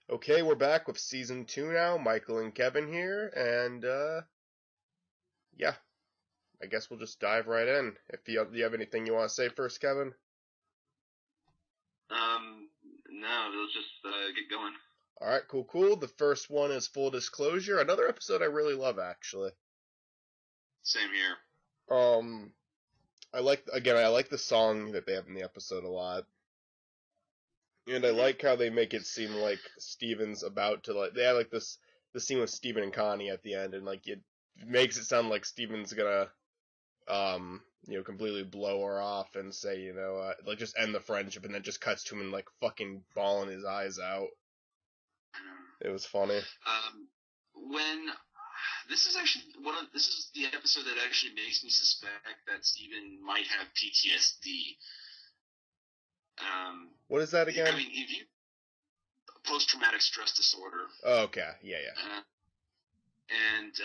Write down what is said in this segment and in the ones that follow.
Okay, we're back with season 2 now. Michael and Kevin here, and yeah, I guess we'll just dive right in. If you have anything you want to say first, Kevin? No, let's just get going. All right, cool. The first one is Full Disclosure, another episode I really love, actually. Same here. I like the song that they have in the episode a lot. And I like how they make it seem like Steven's about to, they have the scene with Steven and Connie at the end, and it makes it sound like Steven's gonna completely blow her off and say, just end the friendship, and then just cuts to him and fucking bawling his eyes out. It was funny. When this is actually this is the episode that actually makes me suspect that Steven might have PTSD. What is that again? I mean, if you post-traumatic stress disorder. Oh, okay, yeah. And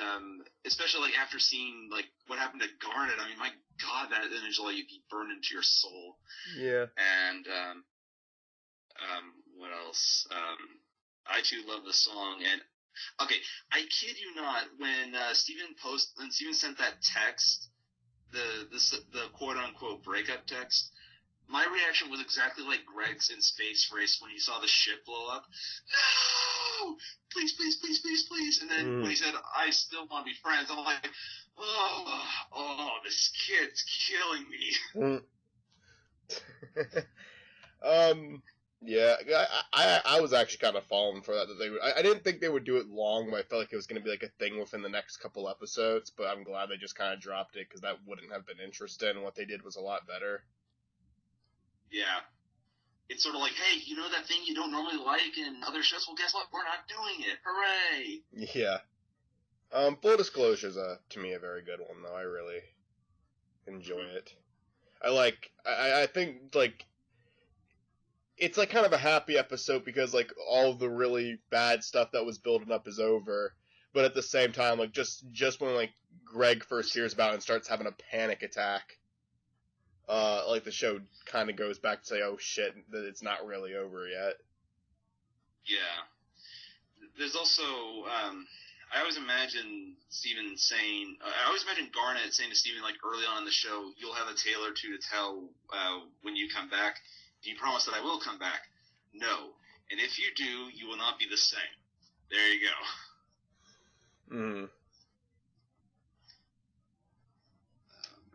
especially after seeing what happened to Garnet, I mean, my God, that image will be burned into your soul. Yeah. And what else? I too love the song. And okay, I kid you not, when Steven sent that text, the quote unquote breakup text, my reaction was exactly like Greg's in Space Race when he saw the ship blow up. No! Please, please, please, please, please. And then when he said, I still want to be friends, I'm like, this kid's killing me. Yeah, I was actually kind of falling for that I didn't think they would do it long, but I felt like it was going to be a thing within the next couple episodes, but I'm glad they just kind of dropped it, because that wouldn't have been interesting, and what they did was a lot better. Yeah. It's sort of like, hey, you know that thing you don't normally like in other shows? Well, guess what? We're not doing it. Hooray! Yeah. Full Disclosure is, to me, a very good one, though. I really enjoy it. I think, it's kind of a happy episode because all the really bad stuff that was building up is over, but at the same time just when Greg first hears about it and starts having a panic attack, the show kind of goes back to say, oh shit, that it's not really over yet. Yeah. There's also I always imagine Garnet saying to Steven early on in the show, you'll have a tale or two to tell when you come back. Do you promise that I will come back? No. And if you do, you will not be the same. There you go.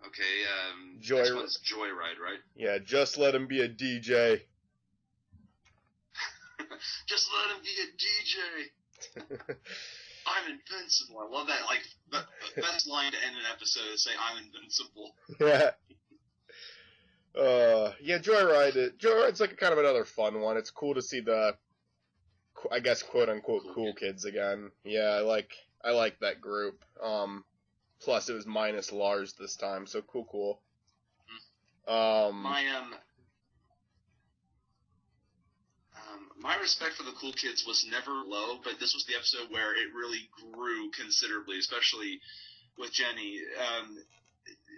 Okay, next one's Joyride, right? Yeah, just let him be a DJ. Just let him be a DJ. I'm invincible. I love that. The best line to end an episode is say, I'm invincible. Yeah. Yeah, Joyride's kind of another fun one. It's cool to see the, I guess, quote-unquote cool kids again. Yeah, I like that group. Plus it was minus Lars this time, so cool. My respect for the cool kids was never low, but this was the episode where it really grew considerably, especially with Jenny.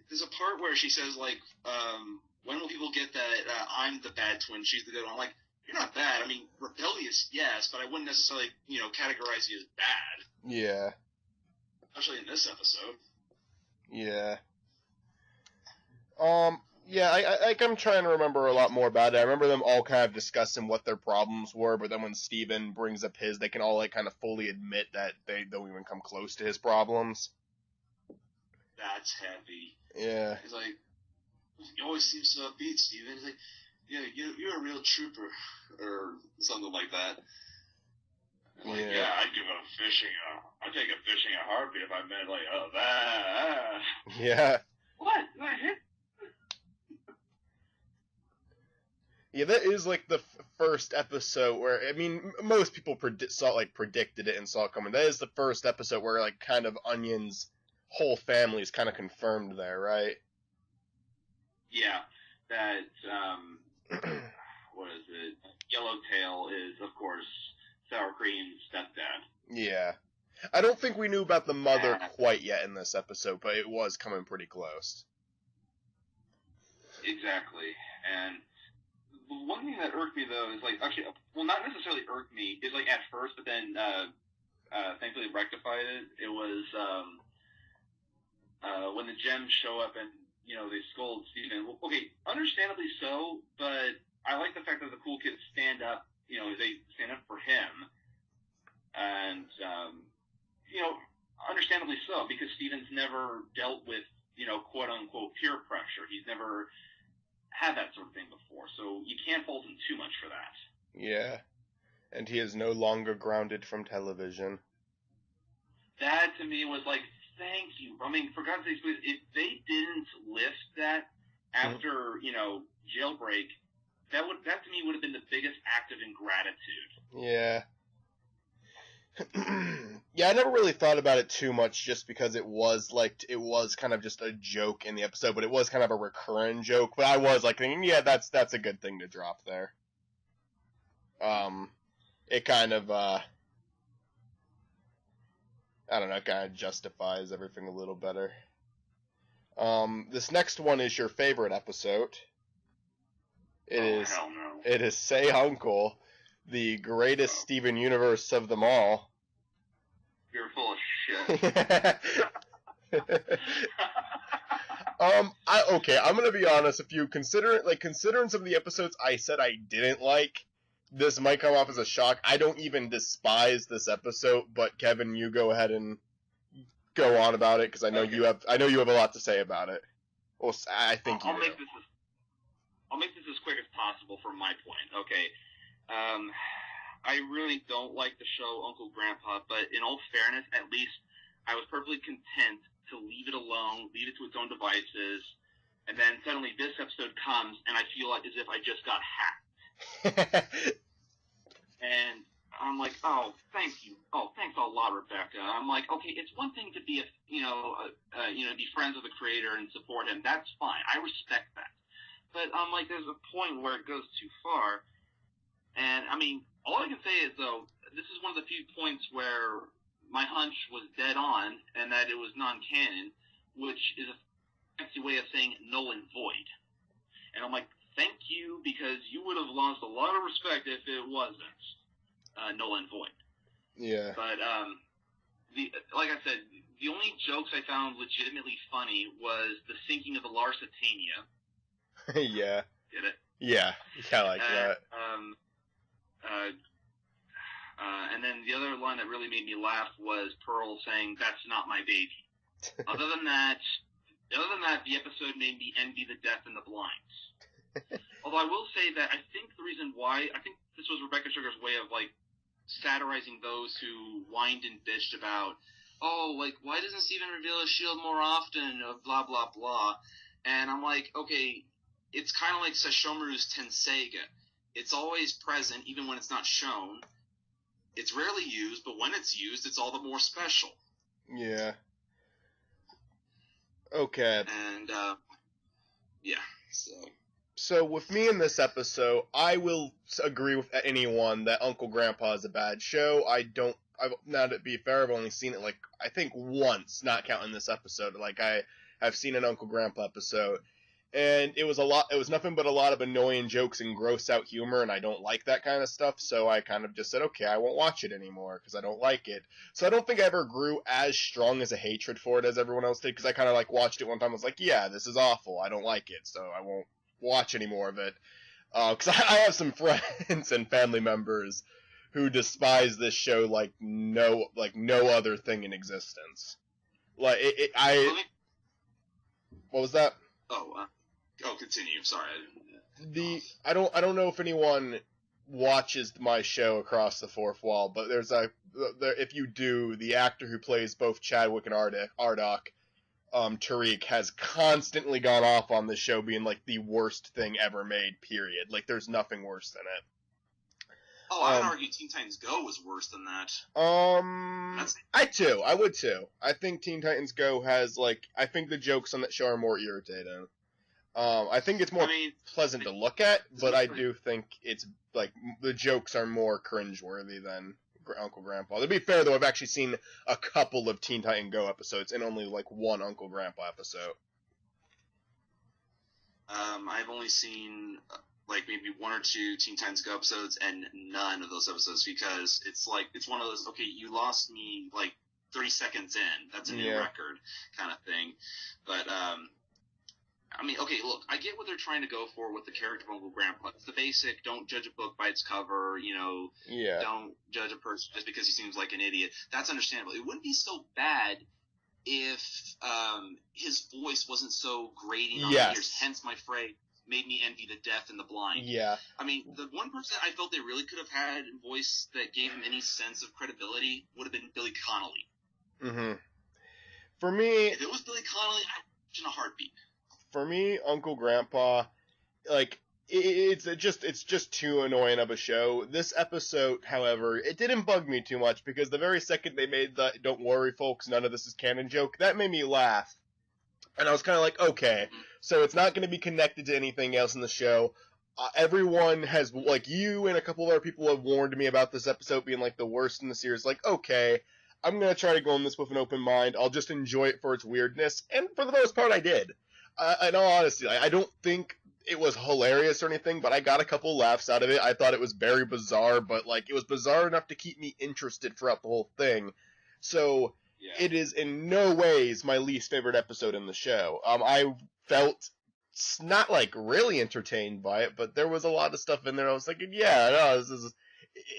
There's a part where she says, when will people get that I'm the bad twin, she's the good one? I'm like, you're not bad. I mean, rebellious, yes, but I wouldn't necessarily, categorize you as bad. Yeah. Especially in this episode. Yeah. Yeah, I'm trying to remember a lot more about it. I remember them all kind of discussing what their problems were, but then when Steven brings up his, they can all kind of fully admit that they don't even come close to his problems. That's heavy. Yeah. He's like, you always seem so upbeat, Steven. He's like, yeah, you're a real trooper, or something like that. Like, yeah, I'd take a fishing a heartbeat if I meant that. Yeah. What? Did I hit? Yeah, that is the first episode where, I mean, most people predicted it and saw it coming. That is the first episode where kind of Onion's whole family is kind of confirmed there, right? Yeah, that what is it? Yellowtail is, of course, Sour Cream's stepdad. Yeah. I don't think we knew about the mother quite yet in this episode, but it was coming pretty close. Exactly. And one thing that irked me, though, is actually, well, not necessarily irked me, is like at first, but then thankfully rectified it. It was when the gems show up and they scold Steven. Well, okay, understandably so, but I like the fact that the cool kids stand up. They stand up for him, and understandably so, because Steven's never dealt with quote unquote peer pressure. He's never had that sort of thing before, so you can't fault him too much for that. Yeah, and he is no longer grounded from television. That to me was like, thank you. I mean, for God's sake, if they didn't lift that after Jailbreak, that to me would have been the biggest act of ingratitude. Yeah. Yeah, I never really thought about it too much, just because it was kind of just a joke in the episode, but it was kind of a recurring joke. But I was like thinking, yeah, that's a good thing to drop there. It kind of I don't know, kind of justifies everything a little better. This next one is your favorite episode. Hell no. It is Say Uncle, the greatest Steven Universe of them all. You're full of shit. I'm gonna be honest with you. Considering some of the episodes I said I didn't like, this might come off as a shock. I don't even despise this episode, but Kevin, you go ahead and go on about it, because I know you have a lot to say about it. Well, I think I'll make this as quick as possible from my point. Okay. I really don't like the show Uncle Grandpa, but in all fairness, at least I was perfectly content to leave it alone, leave it to its own devices, and then suddenly this episode comes, and I feel like as if I just got hacked. And I'm like, oh, thank you. Oh, thanks a lot, Rebecca. I'm like, okay, it's one thing to be be friends with the creator and support him. That's fine. I respect that. But I'm like, there's a point where it goes too far. And I mean, all I can say is, though, this is one of the few points where my hunch was dead on, and that it was non-canon, which is a fancy way of saying null and void. And I'm like, thank you, because you would have lost a lot of respect if it wasn't null and void. Yeah. But like I said, the only jokes I found legitimately funny was the sinking of the Larsitania. Yeah. Get it? Yeah. I like that. And then the other line that really made me laugh was Pearl saying, "That's not my baby." Other than that, the episode made me envy the deaf and the blind. Although I will say that I think the reason why, I think this was Rebecca Sugar's way of like satirizing those who whined and bitched about, why doesn't Steven reveal his shield more often? Blah blah blah. And I'm like, okay, it's kind of like Sesshomaru's Tenseiga. It's always present, even when it's not shown. It's rarely used, but when it's used, it's all the more special. Yeah. Okay. And, yeah, So with me in this episode, I will agree with anyone that Uncle Grandpa is a bad show. Now to be fair, I've only seen it, I think once, not counting this episode. I've seen an Uncle Grandpa episode, and it was nothing but a lot of annoying jokes and gross out humor, and I don't like that kind of stuff, so I kind of just said, okay, I won't watch it anymore, because I don't like it. So I don't think I ever grew as strong as a hatred for it as everyone else did, because I kind of watched it one time and was like, yeah, this is awful, I don't like it, so I won't watch any more of it. Because I have some friends and family members who despise this show like no other thing in existence. What was that? Continue. Sorry. I don't know if anyone watches my show Across the Fourth Wall, but if you do, the actor who plays both Chadwick and Ardok, Tariq, has constantly gone off on this show being the worst thing ever made, period. There's nothing worse than it. Oh, I would argue Teen Titans Go was worse than that. I would too. I think Teen Titans Go has, I think the jokes on that show are more irritating. I think it's more pleasant to look at, but I do think it's, the jokes are more cringeworthy than Uncle Grandpa. To be fair, though, I've actually seen a couple of Teen Titan Go episodes and only, one Uncle Grandpa episode. I've only seen like maybe one or two Teen Titans Go episodes and none of those episodes, because it's like, it's one of those, okay, you lost me like 30 seconds in, that's a new record kind of thing. But I mean, okay, look, I get what they're trying to go for with the character of Uncle Grandpa. It's the basic, don't judge a book by its cover, you know, don't judge a person just because he seems like an idiot. That's understandable. It wouldn't be so bad if his voice wasn't so grating on the ears, hence my phrase, made me envy the deaf and the blind. Yeah. I mean, the one person I felt they really could have had a voice that gave him any sense of credibility would have been Billy Connolly. Mm-hmm. For me... If it was Billy Connolly, I'd watch in a heartbeat. For me, Uncle Grandpa, like, it's just too annoying of a show. This episode, however, it didn't bug me too much, because the very second they made the "don't worry folks, none of this is canon" joke, that made me laugh. And I was kind of like, okay, so it's not going to be connected to anything else in the show. Everyone has, like, you and a couple other people have warned me about this episode being, like, the worst in the series. Like, okay, I'm going to try to go on this with an open mind. I'll just enjoy it for its weirdness. And for the most part, I did. In all honesty, I don't think it was hilarious or anything, but I got a couple laughs out of it. I thought it was very bizarre, but, like, it was bizarre enough to keep me interested throughout the whole thing. So... yeah. It is in no ways my least favorite episode in the show. I felt not like really entertained by it, but there was a lot of stuff in there I was thinking, yeah, no,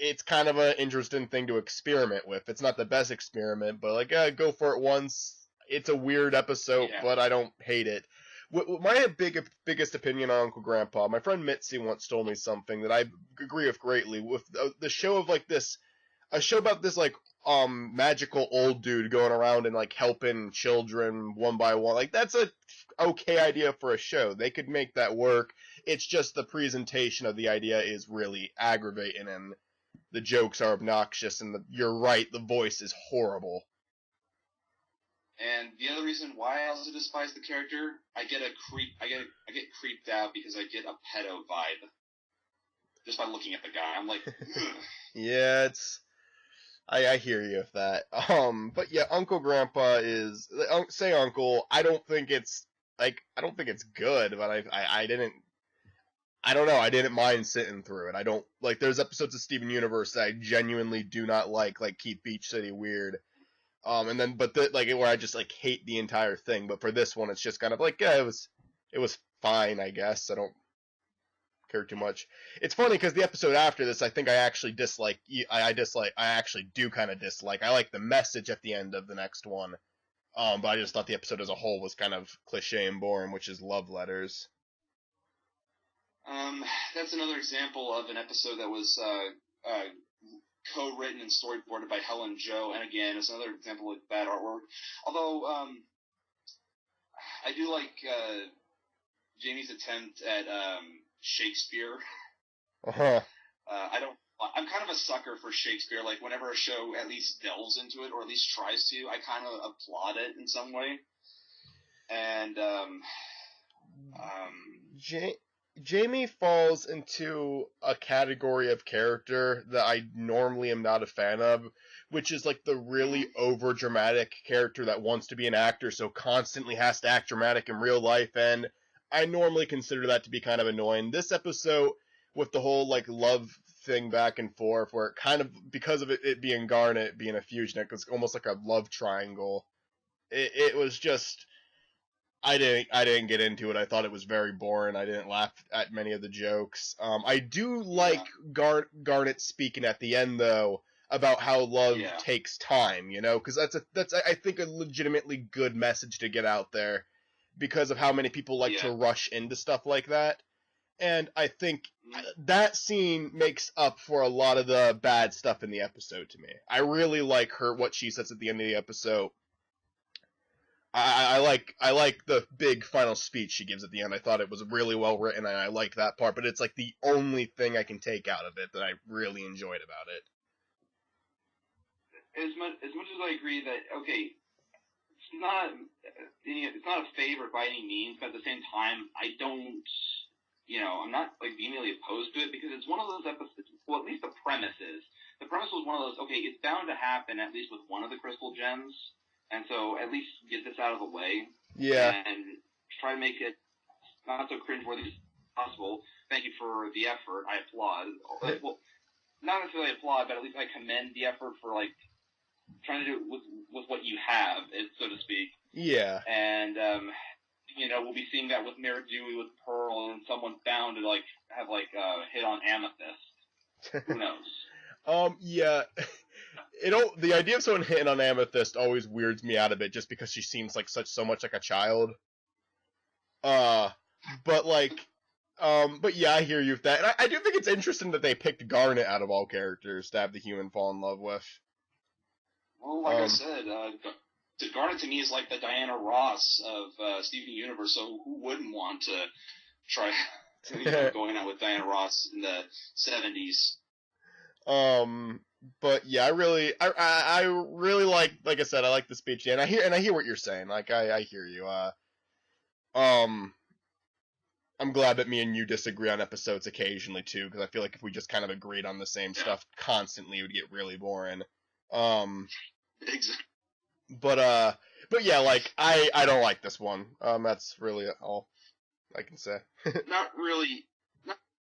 it's kind of an interesting thing to experiment with. It's not the best experiment, but like, go for it once. It's a weird episode, but I don't hate it. My biggest opinion on Uncle Grandpa, my friend Mitzi once told me something that I agree with greatly. With the show of like this, a show about this like magical old dude going around and like helping children one by one, like that's a okay idea for a show. They could make that work. It's just the presentation of the idea is really aggravating, and the jokes are obnoxious, and you're right, the voice is horrible. And the other reason why I also despise the character, I get creeped out because I get a pedo vibe just by looking at the guy. I'm like, ugh. Yeah, it's. I hear you with that. But yeah, Uncle Grandpa is say Uncle. I don't think it's good, but I don't know. I didn't mind sitting through it. I don't like. There's episodes of Steven Universe that I genuinely do not like Keep Beach City weird. And then where I just like hate the entire thing. But for this one, it's just kind of like, yeah, it was fine, I guess. I don't care too much. It's funny because the episode after this, I think I actually dislike. I actually do kind of dislike. I like the message at the end of the next one. But I just thought the episode as a whole was kind of cliche and boring, which is love letters. That's another example of an episode that was co-written and storyboarded by Helen Joe, and again, it's another example of bad artwork. Although I do like Jamie's attempt at Shakespeare. Uh-huh. I'm kind of a sucker for Shakespeare. Like, whenever a show at least delves into it, or at least tries to, I kind of applaud it in some way. And, Jamie falls into a category of character that I normally am not a fan of, which is like the really over-dramatic character that wants to be an actor, so constantly has to act dramatic in real life, and I normally consider that to be kind of annoying. This episode, with the whole like love thing back and forth, where it kind of, because of it being Garnet being a fusion, it was almost like a love triangle. It was just, I didn't get into it. I thought it was very boring. I didn't laugh at many of the jokes. I do like Garnet speaking at the end though about how love takes time, you know, because that's I think a legitimately good message to get out there, because of how many people like to rush into stuff like that. And I think that scene makes up for a lot of the bad stuff in the episode to me. I really like what she says at the end of the episode. I like the big final speech she gives at the end. I thought it was really well written, and I liked that part, but it's like the only thing I can take out of it that I really enjoyed about it. As much as I agree that, okay, it's not a favorite by any means, but at the same time, I don't, I'm not like vehemently opposed to it, because it's one of those episodes. Well, at least the premise is. The premise was one of those. Okay, it's bound to happen at least with one of the crystal gems, and so at least get this out of the way. Yeah. And try to make it not so cringeworthy as possible. thank you for the effort. I applaud. Well, not necessarily applaud, but at least I commend the effort for like trying to do it with what you have, so to speak. Yeah. And we'll be seeing that with Mara Dewey with Pearl, and someone's bound to like have like hit on Amethyst. Who knows? Yeah. The idea of someone hitting on Amethyst always weirds me out a bit, just because she seems like so much like a child. But yeah, I hear you with that. And I do think it's interesting that they picked Garnet out of all characters to have the human fall in love with. Well, like I said, Garnet to me is like the Diana Ross of Steven Universe, so who wouldn't want to try going out with Diana Ross in the 70s? But yeah, I really like I said, I like the speech, and I hear what you're saying. Like I hear you. I'm glad that me and you disagree on episodes occasionally too, because I feel like if we just kind of agreed on the same stuff constantly, it would get really boring. Exactly. But yeah, like I don't like this one. That's really all I can say. Not really.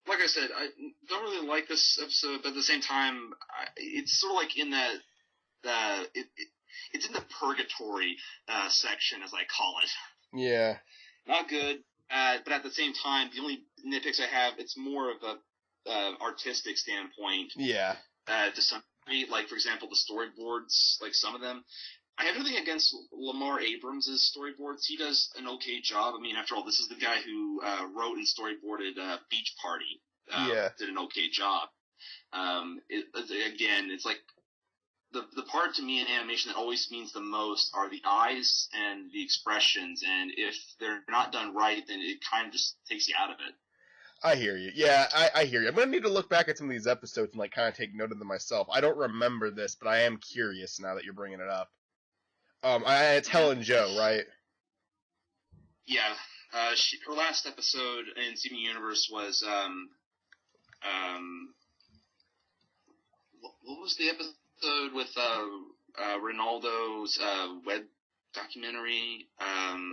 Like I said, I don't really like this episode, but at the same time, it's sort of like in it's in the purgatory section, as I call it. Yeah. Not good, but at the same time, the only nitpicks I have, it's more of a artistic standpoint. Yeah. To some degree, like for example, the storyboards, like some of them. I have nothing against Lamar Abrams' storyboards. He does an okay job. I mean, after all, this is the guy who wrote and storyboarded Beach Party. Did an okay job. It's like the part to me in animation that always means the most are the eyes and the expressions, and if they're not done right, then it kind of just takes you out of it. I hear you. Yeah, I hear you. I'm gonna need to look back at some of these episodes and like kind of take note of them myself. I don't remember this, but I am curious now that you're bringing it up. It's Helen Jo, right? Yeah. Her last episode in Steven Universe was what was the episode with Ronaldo's web documentary?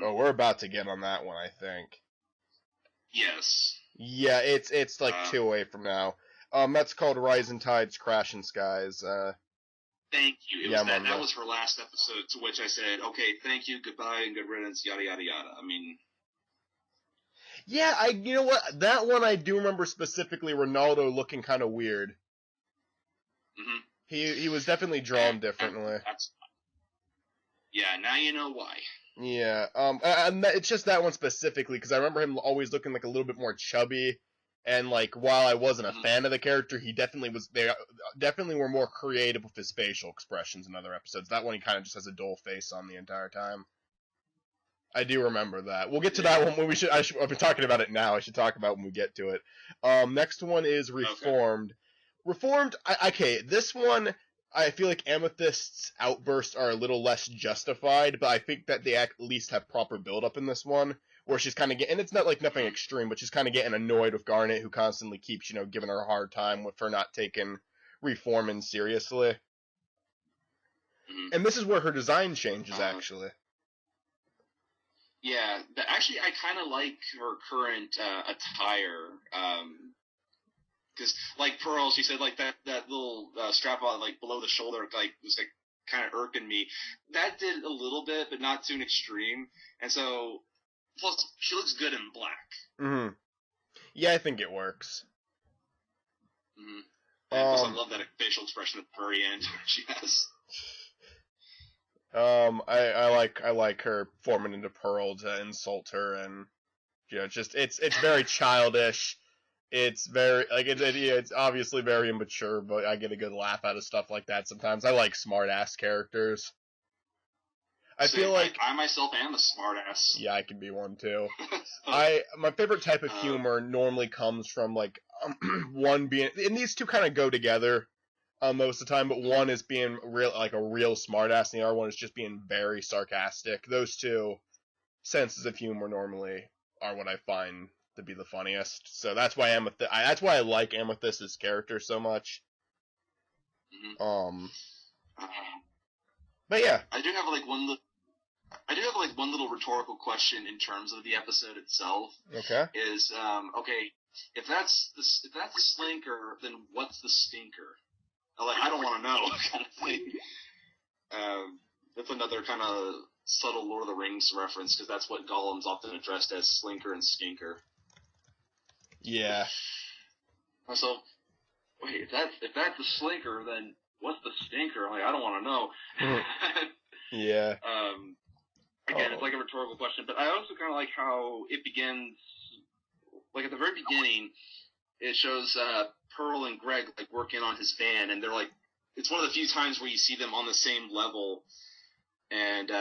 We're about to get on that one, I think. Yes. Yeah, it's like 2 away from now. That's called Rising Tides, Crashing Skies. Thank you. That was her last episode, to which I said, okay, thank you, goodbye, and good riddance, yada, yada, yada. I mean... Yeah, you know what? That one I do remember specifically Ronaldo looking kind of weird. Mm-hmm. He was definitely drawn differently. Yeah, now you know why. Yeah, and it's just that one specifically, because I remember him always looking like a little bit more chubby. And like, while I wasn't a fan of the character, he definitely was. They definitely were more creative with his facial expressions in other episodes. That one, he kind of just has a dull face on the entire time. I do remember that. We'll get to that one when I've been talking about it now. I should talk about it when we get to it. Next one is Reformed. Okay. Reformed. Okay, this one I feel like Amethyst's outbursts are a little less justified, but I think that they at least have proper build-up in this one. Where she's kind of getting, and it's not like nothing extreme, but she's kind of getting annoyed with Garnet, who constantly keeps, giving her a hard time with her not taking Reforming seriously. Mm-hmm. And this is where her design changes, actually. Yeah, actually, I kind of like her current attire. Because, like Pearl, she said, like, that little strap on, like, below the shoulder, like, was, like, kind of irking me. That did a little bit, but not to an extreme. And so... Plus, she looks good in black. Mm-hmm. Yeah, I think it works. Mm-hmm. Plus, I love that facial expression at the very end she has. I like her forming into Pearl to insult her, and it's very childish. It's very it's obviously very immature, but I get a good laugh out of stuff like that sometimes. I like smart ass characters. I feel like I myself am a smartass. Yeah, I can be one too. My favorite type of humor normally comes from like one being, and these two kind of go together most of the time, but one is being like a real smartass, and the other one is just being very sarcastic. Those two senses of humor normally are what I find to be the funniest. So that's why that's why I like Amethyst's character so much. Mm-hmm. But yeah, I do have one little rhetorical question in terms of the episode itself. Okay. Is okay. if that's the slinker, then what's the stinker? Like, I don't want to know, kind of thing. That's another kind of subtle Lord of the Rings reference, because that's what Gollum's often addressed as slinker and stinker. Yeah. So, wait, if that's the slinker, then what's the stinker? Like, I don't want to know. Yeah. Again, it's like a rhetorical question, but I also kind of like how it begins. Like, at the very beginning, it shows Pearl and Greg like working on his van, and they're like, it's one of the few times where you see them on the same level. And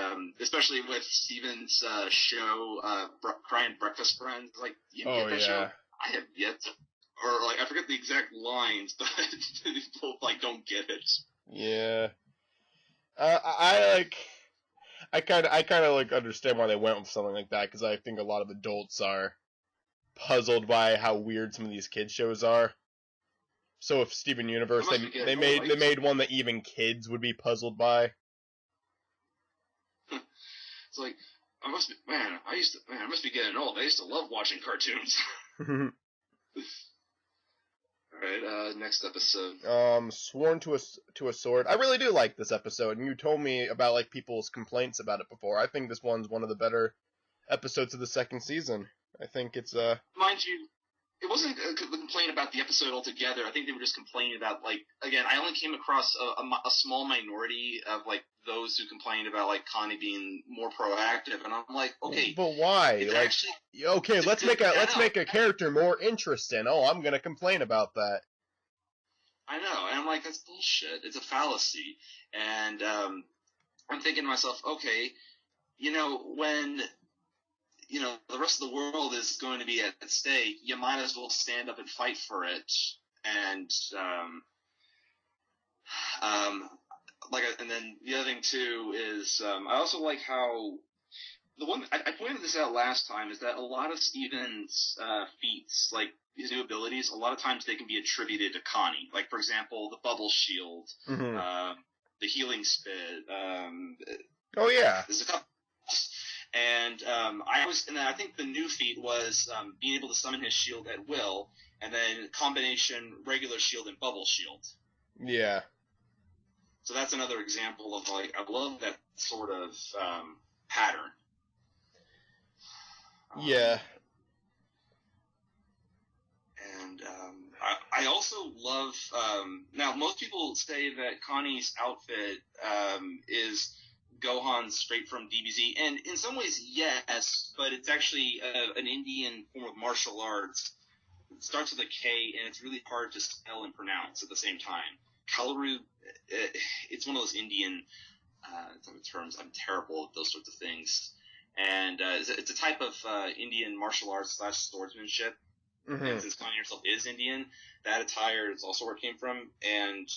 especially with Steven's show, Crying Breakfast Friends, like, you get that show? I have yet to, or like, I forget the exact lines, but people like don't get it. Yeah. I kind of like understand why they went with something like that, because I think a lot of adults are puzzled by how weird some of these kids shows are. So if Steven Universe, they made one that even kids would be puzzled by. It's like, I must be getting old. I used to love watching cartoons. Alright, next episode. Sworn to a Sword. I really do like this episode, and you told me about like people's complaints about it before. I think this one's one of the better episodes of the second season. I think it's Mind you, it wasn't a complaint about the episode altogether. I think they were just complaining about, like, again, I only came across a small minority of, like, those who complained about, like, Connie being more proactive, and I'm like, okay. But why? Like, actually, okay, let's make a character more interesting. Oh, I'm gonna complain about that. I know, and I'm like, that's bullshit. It's a fallacy. And I'm thinking to myself, okay, when the rest of the world is going to be at stake, you might as well stand up and fight for it. And, and then the other thing too is, I also like how I pointed this out last time, is that a lot of Steven's, feats, like his new abilities, a lot of times they can be attributed to Connie. Like, for example, the bubble shield, the healing spit, oh yeah. There's a couple. And I think the new feat was being able to summon his shield at will, and then combination regular shield and bubble shield. Yeah. So that's another example of, like, I love that sort of pattern. Yeah. And I also love now most people say that Connie's outfit is Gohan straight from DBZ, and in some ways, yes, but it's actually an Indian form of martial arts. It starts with a K, and it's really hard to spell and pronounce at the same time. Kalaru, it's one of those Indian terms. I'm terrible at those sorts of things. And it's a type of Indian martial arts / swordsmanship. Mm-hmm. And since Connie herself is Indian, that attire is also where it came from. And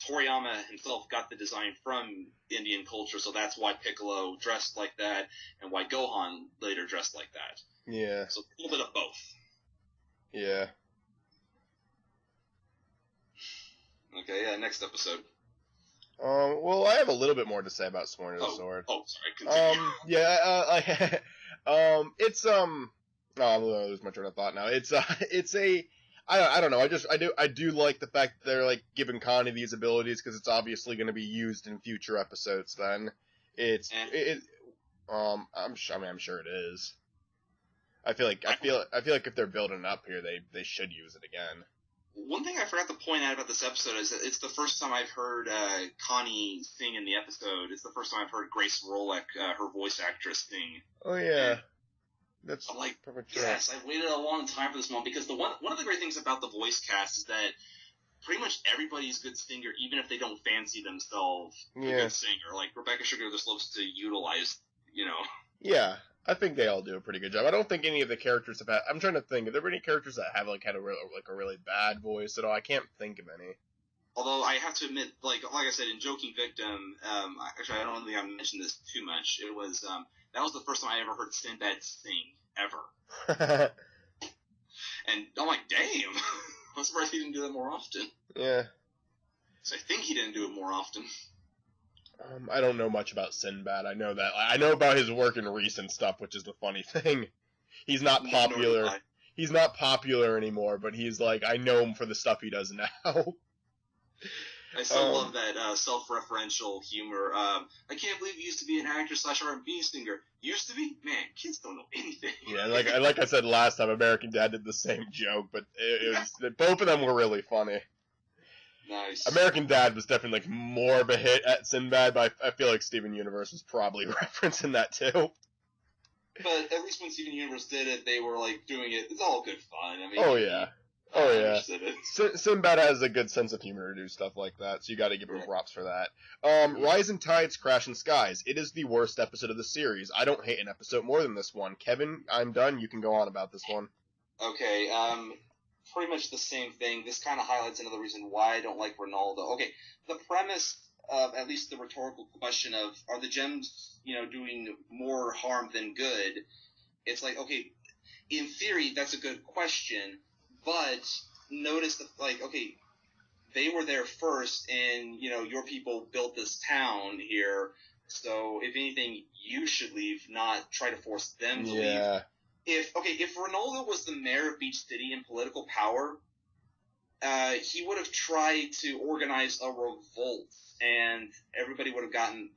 Toriyama himself got the design from Indian culture, so that's why Piccolo dressed like that, and why Gohan later dressed like that. Yeah. So a little bit of both. Yeah. Okay, yeah, next episode. Well, I have a little bit more to say about Sworn to the Sword. Oh, sorry, continue. It's, I'm gonna lose my train of thought now. I don't know. I do like the fact that they're like giving Connie these abilities, because it's obviously going to be used in future episodes. Then I'm sure it is. I feel like if they're building up here, they should use it again. One thing I forgot to point out about this episode is that it's the first time I've heard Connie sing in the episode. It's the first time I've heard Grace Rolick, her voice actress, sing. Oh yeah. And I'm like, yes, I waited a long time for this moment, because one of the great things about the voice cast is that pretty much everybody's a good singer, even if they don't fancy themselves a good singer. Like Rebecca Sugar, they're supposed to utilize, Yeah, I think they all do a pretty good job. I don't think any of the characters have had. I'm trying to think. Are there any characters that have had a really bad voice at all? I can't think of any. Although I have to admit, like I said in Joking Victim, actually I don't think I mentioned this too much. It was that was the first time I ever heard Sinbad sing ever. And I'm like, damn, I'm surprised he didn't do that more often. Yeah. So I think he didn't do it more often. I don't know much about Sinbad. I know that. I know about his work in recent stuff, which is the funny thing. He's not popular. he's not popular anymore, but he's like, I know him for the stuff he does now. I still love that self-referential humor. I can't believe you used to be an actor / R&B singer. Used to be? Man, kids don't know anything. Yeah, like I said last time, American Dad did the same joke, but it was both of them were really funny. Nice. American Dad was definitely like more of a hit at Sinbad, but I feel like Steven Universe was probably referencing that too. But at least when Steven Universe did it, they were like doing it. It's all good fun. I mean, Oh yeah. It. Sinbad has a good sense of humor to do stuff like that, so you got to give him props for that. Rising Tides, Crashing Skies. It is the worst episode of the series. I don't hate an episode more than this one. Kevin, I'm done. You can go on about this one. Okay, pretty much the same thing. This kind of highlights another reason why I don't like Ronaldo. Okay, the premise of at least the rhetorical question of, are the gems, doing more harm than good? It's like, okay, in theory, that's a good question. But notice that, okay, they were there first, and, your people built this town here, so if anything, you should leave, not try to force them to leave. If Ronaldo was the mayor of Beach City in political power, he would have tried to organize a revolt, and everybody would have gotten,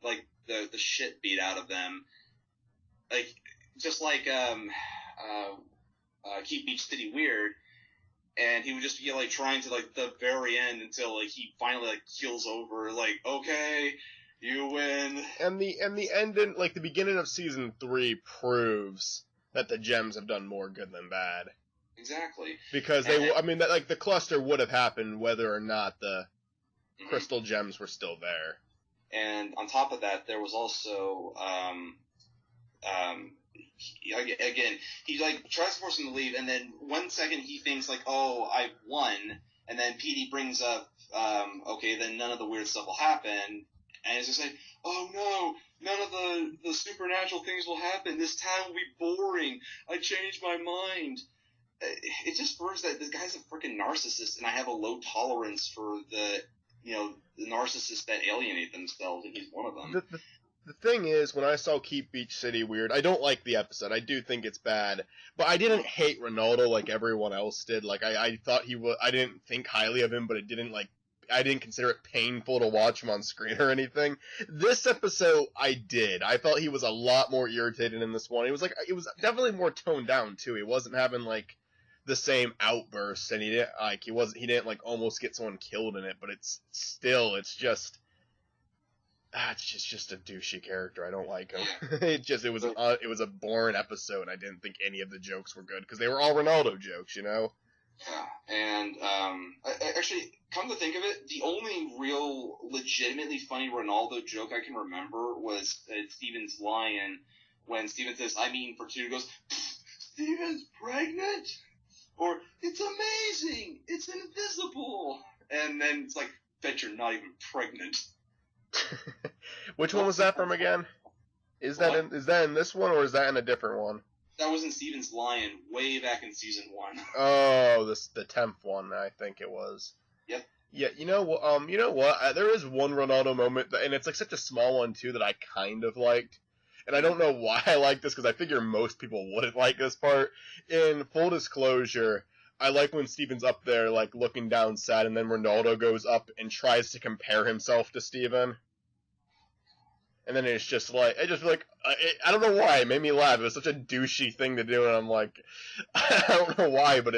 the shit beat out of them. Just like Keep Beach City Weird. And he would just be, trying to, the very end until, he finally, keels over, okay, you win. And the ending, the beginning of Season 3 proves that the gems have done more good than bad. Exactly. Because the cluster would have happened whether or not the crystal gems were still there. And on top of that, there was also, again, he tries to force him to leave, and then 1 second he thinks oh, I won, and then Petey brings up, okay, then none of the weird stuff will happen, and it's just oh no, none of the supernatural things will happen. This town will be boring. I changed my mind. It just proves that this guy's a freaking narcissist, and I have a low tolerance for the narcissists that alienate themselves, and he's one of them. The thing is, when I saw Keep Beach City Weird, I don't like the episode. I do think it's bad. But I didn't hate Ronaldo like everyone else did. I thought I didn't think highly of him, but I didn't consider it painful to watch him on screen or anything. This episode, I did. I felt he was a lot more irritated in this one. It was definitely more toned down, too. He wasn't having, the same outbursts, and he didn't, almost get someone killed in it, but it's just a douchey character. I don't like him. It was a boring episode. I didn't think any of the jokes were good because they were all Ronaldo jokes, Yeah, and actually, come to think of it, the only real legitimately funny Ronaldo joke I can remember was Steven's line when Steven says, "I'm eating for two," he goes, "Steven's pregnant?" Or, "It's amazing! It's invisible!" And then it's bet you're not even pregnant. Which one was that from again? Is that in this one, or is that in a different one? That was in Steven's Lion, way back in Season 1. Oh, the 10th one, I think it was. Yep. Yeah, you know what? There is one Ronaldo moment, and it's such a small one, too, that I kind of liked. And I don't know why I like this, because I figure most people wouldn't like this part. In full disclosure, I like when Steven's up there, looking down sad, and then Ronaldo goes up and tries to compare himself to Steven. And then it's just I don't know why, it made me laugh. It was such a douchey thing to do, and I'm I don't know why, but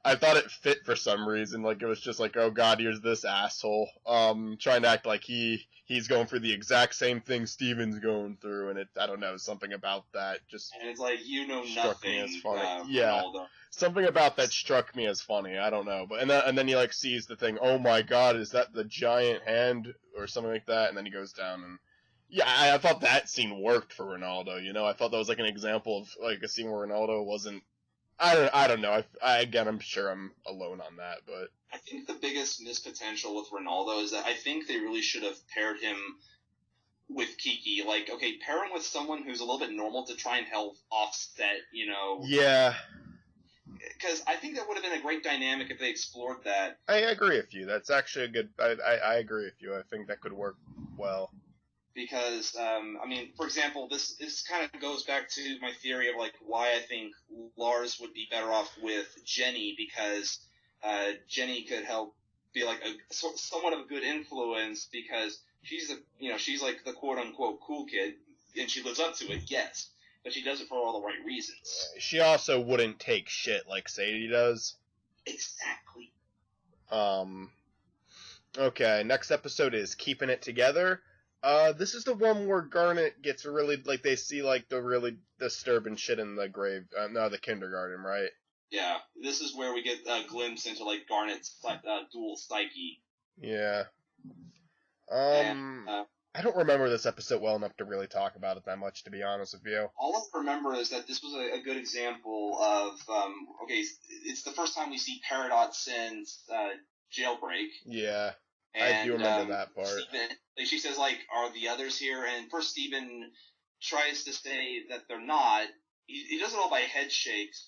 I thought it fit for some reason. It was just oh god, here's this asshole, trying to act like he's going through the exact same thing Steven's going through, and I don't know, something about that just. And it's struck me as funny. Ronaldo. Something about that struck me as funny. I don't know, but and then he sees the thing. Oh my god, is that the giant hand or something like that? And then he goes down, and yeah, I thought that scene worked for Ronaldo. I thought that was an example of a scene where Ronaldo wasn't. I don't know. Again, I'm sure I'm alone on that, but I think the biggest missed potential with Ronaldo is that I think they really should have paired him with Kiki. Okay, pair him with someone who's a little bit normal to try and help offset. Yeah. Because I think that would have been a great dynamic if they explored that. I agree with you. That's actually a good. I agree with you. I think that could work well. because I mean, for example, this kind of goes back to my theory of like why I think Lars would be better off with Jenny, because Jenny could help be like somewhat of a good influence, because she's like the quote unquote cool kid, and she lives up to it, yes, but she does it for all the right reasons. She also wouldn't take shit like Sadie does. Exactly. Okay, next episode is Keeping It Together. This is the one where Garnet gets really, like, they see, like, the really disturbing shit in the grave, the kindergarten, right? Yeah, this is where we get a glimpse into, like, Garnet's dual psyche. Yeah. I don't remember this episode well enough to really talk about it that much, to be honest with you. All I remember is that this was a good example of, okay, it's the first time we see Peridot since Jailbreak. Yeah, and, I do remember that part. Steven, she says, like, are the others here? And first Steven tries to say that they're not. He does it all by head shakes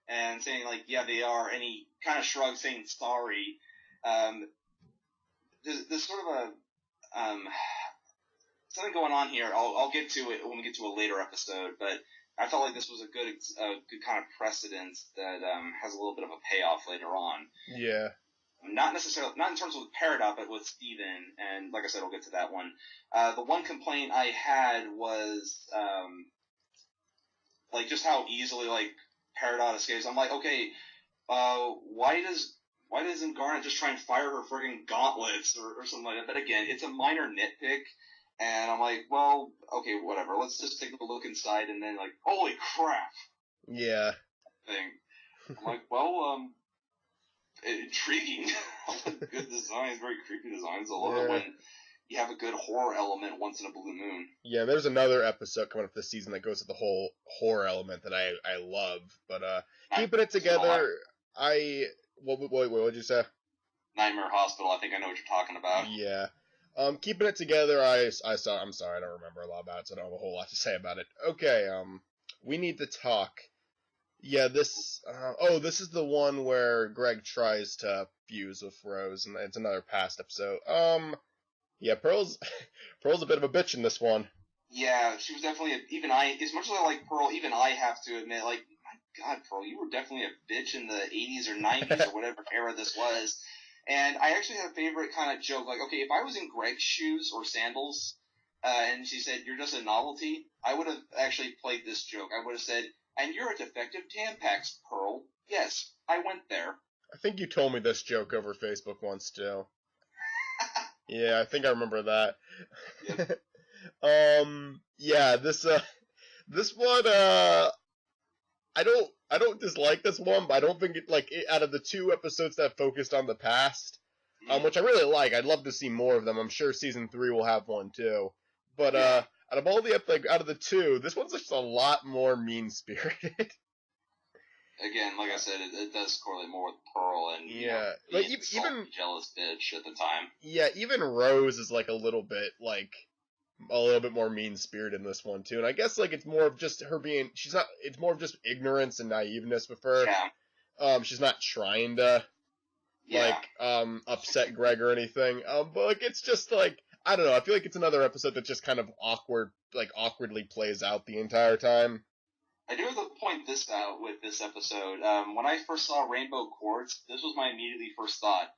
and saying, like, yeah, they are. And he kind of shrugs, saying sorry. There's sort of a... something going on here. I'll get to it when we get to a later episode, but I felt like this was a good kind of precedent that has a little bit of a payoff later on. Yeah. Not in terms of Peridot, but with Steven, and like I said, I'll get to that one. The one complaint I had was like just how easily like Peridot escapes. I'm like, okay, why doesn't Garnet just try and fire her friggin' gauntlets or something like that? But again, it's a minor nitpick. And I'm like, well, okay, whatever. Let's just take a look inside, and then like, holy crap! Yeah. Thing. I'm like, well, intriguing. Good designs, very creepy designs. I love it when you have a good horror element once in a blue moon. Yeah, there's another episode coming up this season that goes to the whole horror element that I love. But Keeping It Together, what did you say? Nightmare Hospital. I think I know what you're talking about. Yeah. Keeping It Together, I'm sorry, I don't remember a lot about it, so I don't have a whole lot to say about it. Okay, we need to talk. Yeah, this is the one where Greg tries to fuse with Rose, and it's another past episode. Yeah, Pearl's a bit of a bitch in this one. Yeah, she was definitely as much as I like Pearl, even I have to admit, like, my God, Pearl, you were definitely a bitch in the 80s or 90s or whatever era this was. And I actually had a favorite kind of joke, like, okay, if I was in Greg's shoes or sandals, and she said, you're just a novelty, I would have actually played this joke. I would have said, and you're a defective Tampax, Pearl. Yes, I went there. I think you told me this joke over Facebook once, too. Yeah, I think I remember that. Yep. Yeah, this one, I don't dislike this one, but I don't think out of the two episodes that focused on the past, which I really like, I'd love to see more of them. I'm sure season 3 will have one too. But out of all the out of the two, this one's just a lot more mean-spirited. Again, like I said, it does correlate more with Pearl and like even jealous bitch at the time. Yeah, even Rose is like a little bit more mean-spirited in this one too, and I guess like it's more of just her being it's more of just ignorance and naiveness with her. Yeah. She's not trying to upset Greg or anything. But like it's just like I don't know. I feel like it's another episode that just kind of awkwardly plays out the entire time. I do have to point this out with this episode. When I first saw Rainbow Quartz, this was my immediately first thought.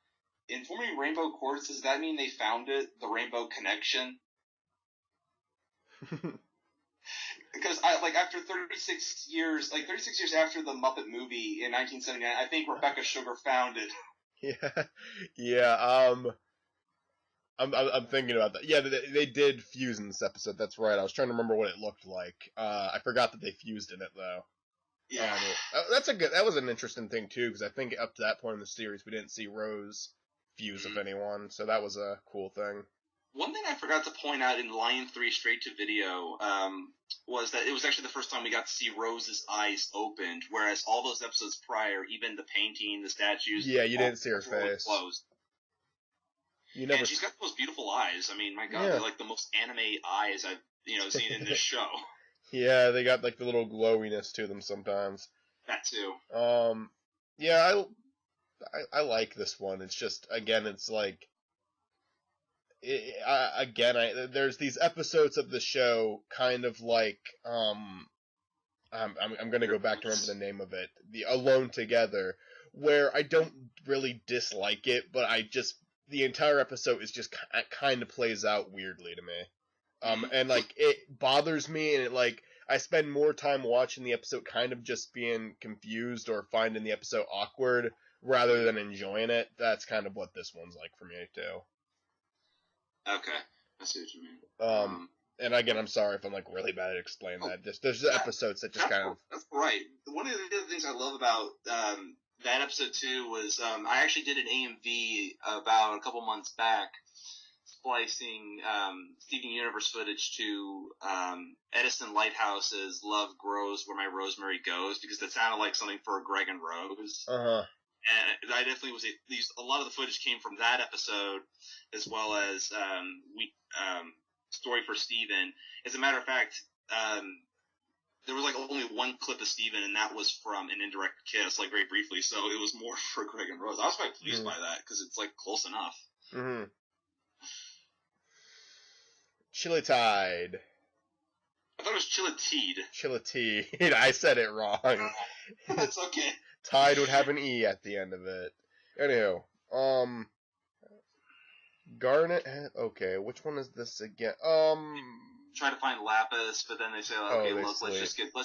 Informing Rainbow Quartz, does that mean they found it, the Rainbow Connection? Because after 36 years after the Muppet movie in 1979, I think Rebecca Sugar found it. Yeah. I'm thinking about that. Yeah, they did fuse in this episode. That's right. I was trying to remember what it looked like. I forgot that they fused in it though. Yeah. That was an interesting thing too, because I think up to that point in the series we didn't see Rose fuse with anyone, so that was a cool thing. One thing I forgot to point out in Lion 3 straight to video was that it was actually the first time we got to see Rose's eyes opened, whereas all those episodes prior, even the painting, the statues... Yeah, you didn't see her face. Closed. And she's got those beautiful eyes. I mean, my God, they're like the most anime eyes I've seen in this show. Yeah, they got like the little glowiness to them sometimes. That too. Yeah, I like this one. It's just, again, it's like... there's these episodes of the show kind of like I'm gonna go back to remember the name of it, the Alone Together, where I don't really dislike it, but the entire episode is just kind of plays out weirdly to me. And like it bothers me, and I spend more time watching the episode kind of just being confused or finding the episode awkward rather than enjoying it. That's kind of what this one's like for me too. Okay, I see what you mean. And again, I'm sorry if I'm like really bad at explaining that. There's episodes that just kind of. That's right. One of the other things I love about that episode too was I actually did an AMV about a couple months back, splicing Steven Universe footage to Edison Lighthouse's "Love Grows Where My Rosemary Goes" because that sounded like something for Greg and Rose. And I definitely used a lot of the footage came from that episode, as well as Story for Steven. As a matter of fact, there was like only one clip of Steven, and that was from An Indirect Kiss, like very briefly. So it was more for Greg and Rose. I was quite pleased by that because it's like close enough. Mm-hmm. Chili Tide. I thought it was Chiliteed. Chiliteed. I said it wrong. That's okay. Tide would have an E at the end of it. Anywho, Garnet. Okay, which one is this again? Try to find Lapis, but then they say, okay, look, let's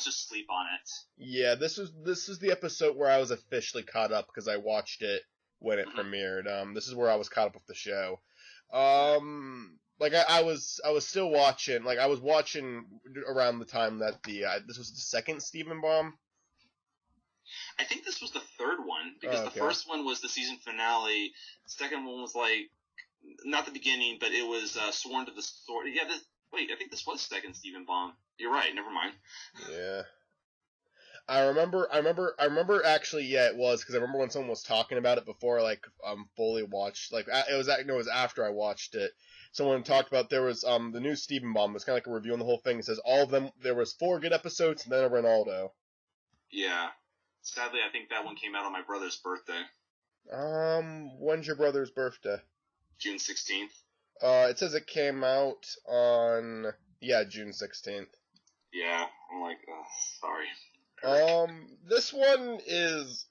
just sleep on it. Yeah, this is the episode where I was officially caught up because I watched it when it premiered. This is where I was caught up with the show. Like I was still watching. Like I was watching around the time that this was the second Steven Bomb. I think this was the third one, because the first one was the season finale. The second one was like, not the beginning, but it was Sworn to the Sword. Yeah, I think this was second Steven Bomb. You're right, never mind. Yeah. I remember actually, yeah, it was, because I remember when someone was talking about it before I fully watched, it was after I watched it. Someone talked about there was, the new Steven Bomb, it was kind of like a review on the whole thing. It says all of them, there was 4 good episodes, and then a Ronaldo. Yeah. Sadly, I think that one came out on my brother's birthday. When's your brother's birthday? June 16th. It says it came out on, June 16th. Yeah, I'm like, sorry. This one is,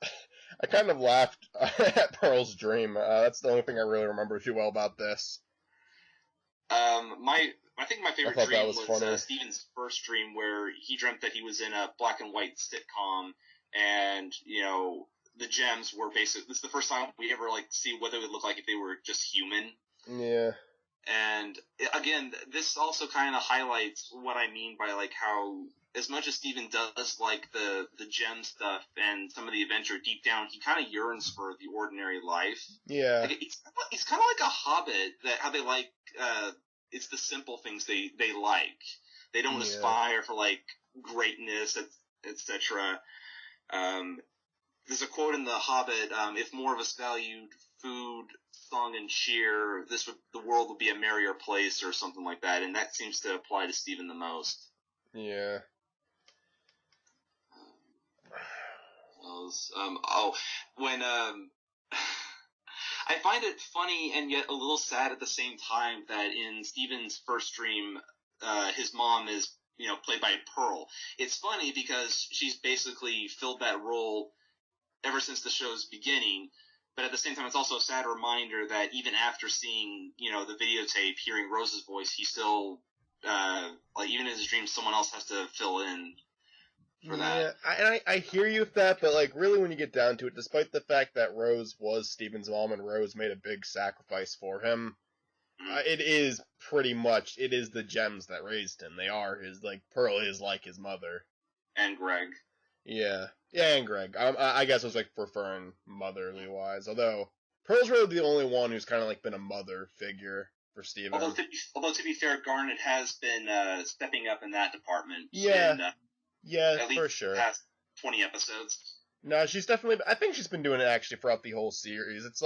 I kind of laughed at Pearl's dream. That's the only thing I really remember too well about this. I think my favorite dream was Steven's first dream, where he dreamt that he was in a black and white sitcom, and, the gems were this is the first time we ever, see what they would look like if they were just human. Yeah. And, again, this also kind of highlights what I mean by, how, as much as Steven does like the gem stuff and some of the adventure, deep down, he kind of yearns for the ordinary life. Yeah. It's kind of like a Hobbit, how they like, it's the simple things they like. They don't aspire for, greatness, etc. There's a quote in The Hobbit, if more of us valued food, song, and cheer, the world would be a merrier place, or something like that, and that seems to apply to Steven the most. Yeah. I find it funny and yet a little sad at the same time that in Steven's first dream, his mom is, played by Pearl. It's funny because she's basically filled that role ever since the show's beginning, but at the same time, it's also a sad reminder that even after seeing, the videotape, hearing Rose's voice, he still, even in his dreams, someone else has to fill in for that. Yeah, I hear you with that, but, really when you get down to it, despite the fact that Rose was Steven's mom and Rose made a big sacrifice for him, it is the gems that raised him. They are Pearl is like his mother. And Greg. Yeah, and Greg. I guess I was preferring motherly-wise, although Pearl's really the only one who's kind of been a mother figure for Steven. Although to be fair, Garnet has been stepping up in that department. Yeah. At least for sure. The past 20 episodes. No, she's definitely. I think she's been doing it actually throughout the whole series. It's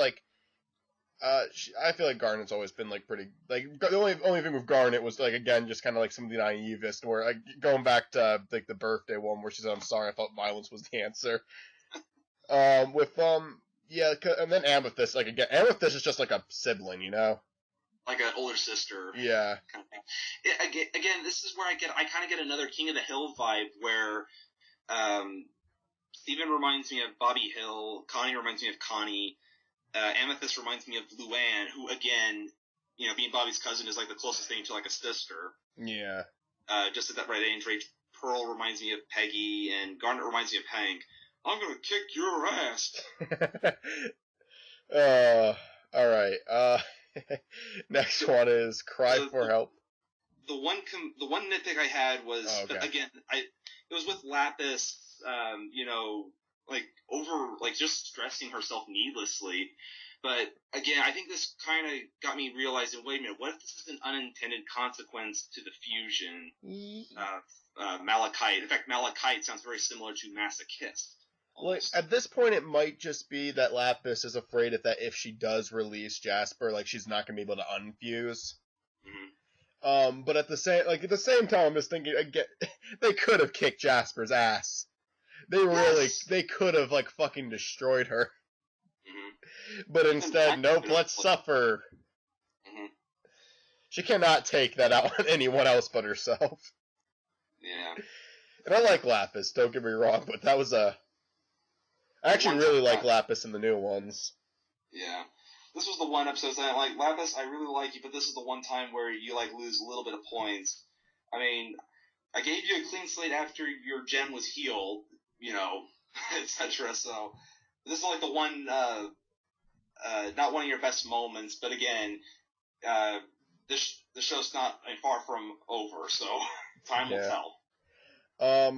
I feel like Garnet's always been pretty. The only thing with Garnet was again just kind of some of the naivest, where going back to the birthday one where she said, "I'm sorry, I thought violence was the answer." And then Amethyst, again, Amethyst is just a sibling, like an older sister. Yeah. Kind of thing. Again, this is where I kind of get another King of the Hill vibe where Steven reminds me of Bobby Hill, Connie reminds me of Connie, Amethyst reminds me of Luann, who again, being Bobby's cousin is like the closest thing to like a sister. Yeah. Just at that right age. Pearl reminds me of Peggy, and Garnet reminds me of Hank. I'm gonna kick your ass. All right. Next one is Cry for Help. The one nitpick I had was, again, it was with Lapis, just stressing herself needlessly. But again, I think this kind of got me realizing, wait a minute, what if this is an unintended consequence to the fusion of Malachite? In fact, Malachite sounds very similar to Masochist. Like, at this point, it might just be that Lapis is afraid that if she does release Jasper, like, she's not going to be able to unfuse. Mm-hmm. But at the same time, I'm just thinking, again, they could have kicked Jasper's ass. They could have, like, fucking destroyed her. Mm-hmm. But instead, nope, let's suffer. Mm-hmm. She cannot take that out on anyone else but herself. Yeah. And I like Lapis, don't get me wrong, but that was I actually really like Lapis in the new ones. Yeah. This was the one episode that, like, Lapis, I really like you, but this is the one time where you, like, lose a little bit of points. I mean, I gave you a clean slate after your gem was healed, etc. So, this is, like, the one, not one of your best moments, but again, the show's not far from over, so time will tell.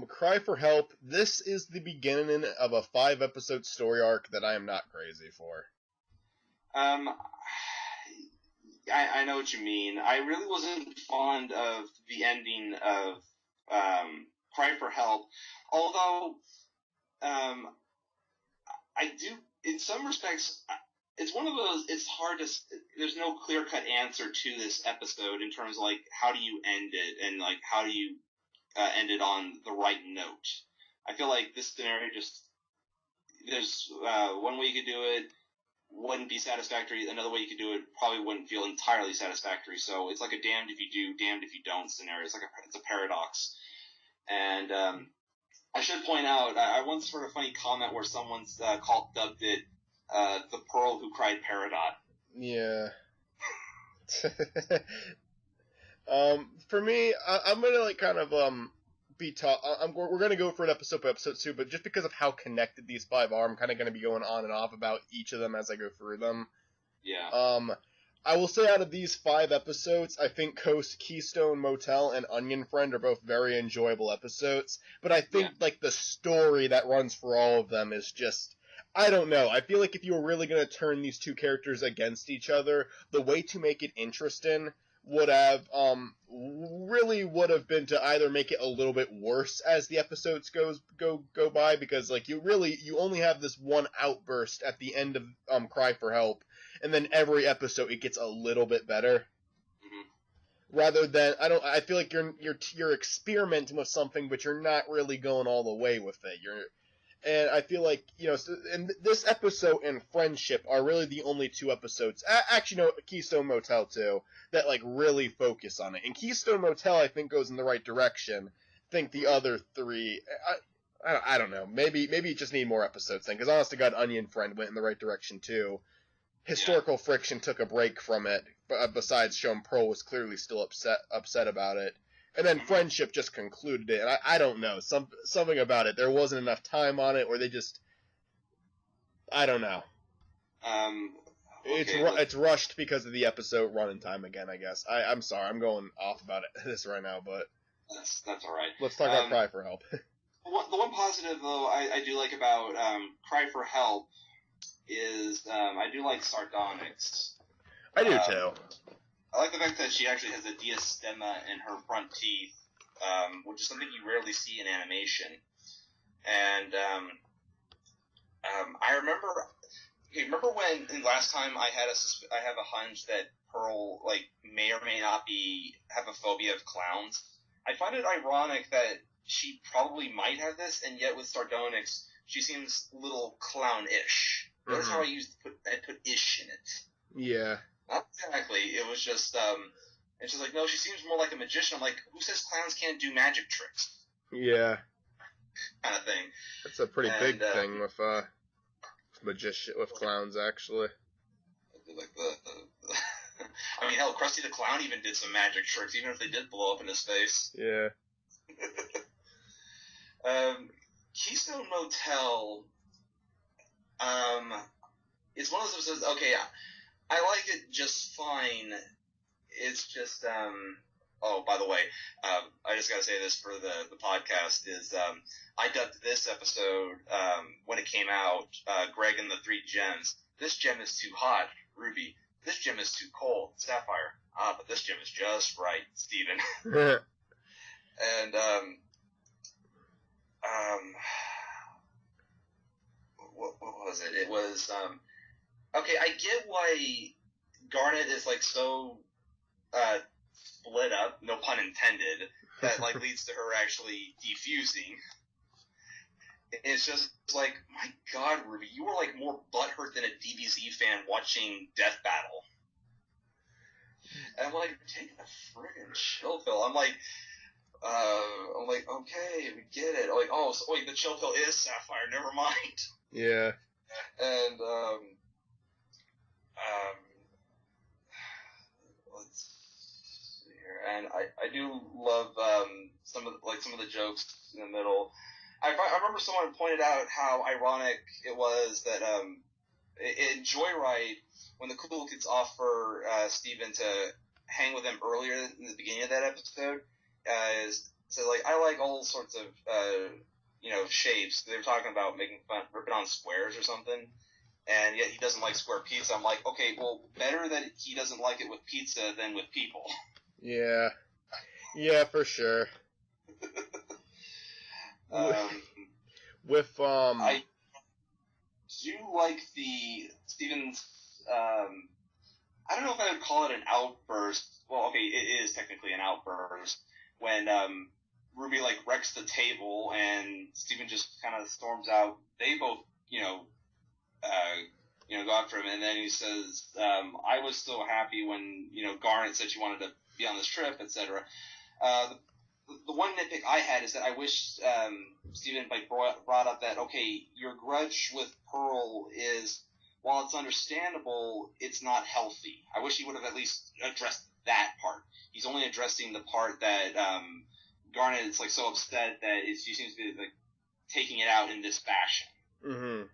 Cry for Help. This is the beginning of a 5-episode story arc that I am not crazy for. I know what you mean. I really wasn't fond of the ending of Cry for Help, although I do, in some respects, it's one of those, it's hard to, there's no clear-cut answer to this episode in terms of, like, how do you end it, and, like, how do you end it on the right note. I feel like this scenario there's one way you could do it, wouldn't be satisfactory. Another way you could do it probably wouldn't feel entirely satisfactory. So it's like a damned if you do, damned if you don't scenario. It's a paradox. And I should point out, I once heard a funny comment where someone's dubbed it the Pearl Who Cried Peridot. Yeah. For me, I'm gonna like kind of we're gonna go for an episode by episode too, but just because of how connected these 5 are, I'm kind of gonna be going on and off about each of them as I go through them. Yeah. I will say out of these 5 episodes, I think Keystone Motel and Onion Friend are both very enjoyable episodes, but I think like the story that runs for all of them is just, I don't know. I feel like if you were really gonna turn these 2 characters against each other, the way to make it interesting would have been to either make it a little bit worse as the episodes go by, because like you only have this one outburst at the end of Cry for Help, and then every episode it gets a little bit better. Mm-hmm. Rather than I feel like you're experimenting with something, but you're not really going all the way with it. And I feel like, and this episode and Friendship are really the only 2 episodes, actually, no, Keystone Motel too, that, like, really focus on it. And Keystone Motel, I think, goes in the right direction. I think the other 3, I don't know, maybe you just need more episodes then, because honest to God, Onion Friend went in the right direction too. Historical Friction took a break from it, besides showing Pearl was clearly still upset about it. And then Friendship just concluded it, and I don't know, something about it. There wasn't enough time on it, or they just, I don't know. Okay, it's rushed because of the episode running time again, I guess. I'm sorry, I'm going off about this right now, but that's all right. Let's talk about Cry for Help. The one positive though I do like about Cry for Help is I do like Sardonyx. I do too. I like the fact that she actually has a diastema in her front teeth, which is something you rarely see in animation. And I remember when last time I have a hunch that Pearl may or may not have a phobia of clowns. I find it ironic that she probably might have this, and yet with Sardonyx, she seems a little clown-ish. That's how I put ish in it. Yeah. Not exactly. It was just, and she's like, no, she seems more like a magician. I'm like, who says clowns can't do magic tricks? Yeah. Kind of thing. That's a pretty big thing with clowns, actually. Like I mean, hell, Krusty the Clown even did some magic tricks, even if they did blow up in his face. Yeah. Keystone Motel, it's one of those episodes, okay, I like it just fine. It's just, oh, by the way, I just gotta say this for the podcast is, I dubbed this episode, when it came out, Greg and the Three Gems. This gem is too hot, Ruby. This gem is too cold, Sapphire. Ah, but this gem is just right, Steven. And, what was it? It was, okay, I get why Garnet is, like, so, split up, no pun intended, that, like, leads to her actually defusing. It's just like, my God, Ruby, you were, like, more butthurt than a DBZ fan watching Death Battle. And I'm like, take a friggin' chill pill. I'm like, okay, we get it. Like, oh, so, wait, the chill pill is Sapphire, never mind. Yeah. And, let's see here. And I do love, some of the jokes in the middle. I remember someone pointed out how ironic it was that, in Joyride, when the Cool Kids offer, Steven to hang with them earlier in the beginning of that episode, so, like, I like all sorts of, shapes. They were talking about ripping on squares or something, and yet he doesn't like square pizza. I'm like, okay, well, better that he doesn't like it with pizza than with people. Yeah. Yeah, for sure. I do like Steven's, I don't know if I would call it an outburst. Well, okay, it is technically an outburst when, Ruby, like, wrecks the table and Steven just kind of storms out. They both, go after him, and then he says, I was so happy when, Garnet said she wanted to be on this trip, etc. The one nitpick I had is that I wish Steven brought up that, okay, your grudge with Pearl is, while it's understandable, it's not healthy. I wish he would have at least addressed that part. He's only addressing the part that Garnet is, like, so upset that she seems to be, like, taking it out in this fashion. Mm-hmm.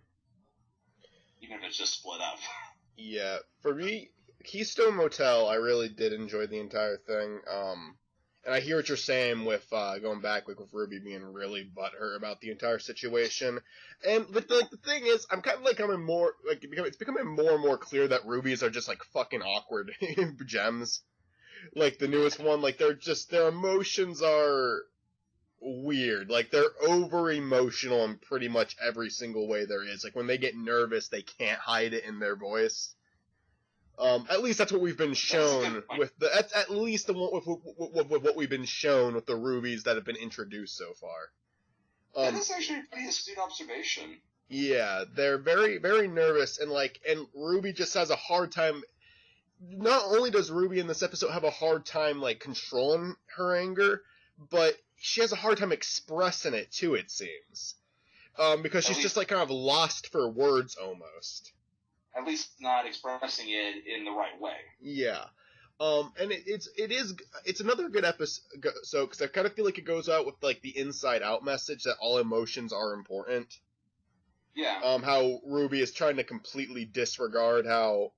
Even if it's just split up. Yeah. For me, Keystone Motel, I really did enjoy the entire thing. And I hear what you're saying with going back, like, with Ruby being really butthurt about the entire situation. But the thing is, I'm kind of, like, it's becoming more and more clear that Rubies are just, like, fucking awkward gems. Like, the newest one, like, their emotions are weird. Like, they're over-emotional in pretty much every single way there is. Like, when they get nervous, they can't hide it in their voice. At least that's what we've been shown with that's at least with what we've been shown with the Rubies that have been introduced so far. That is actually a pretty astute observation. Yeah, they're very, very nervous, and Ruby just has a hard time. Not only does Ruby in this episode have a hard time, like, controlling her anger, but she has a hard time expressing it too, it seems. Because she's just, like, kind of lost for words almost. At least not expressing it in the right way. Yeah. And it's another good episode, so, because I kind of feel like it goes out with, like, the inside out message that all emotions are important. Yeah. How Ruby is trying to completely disregard how,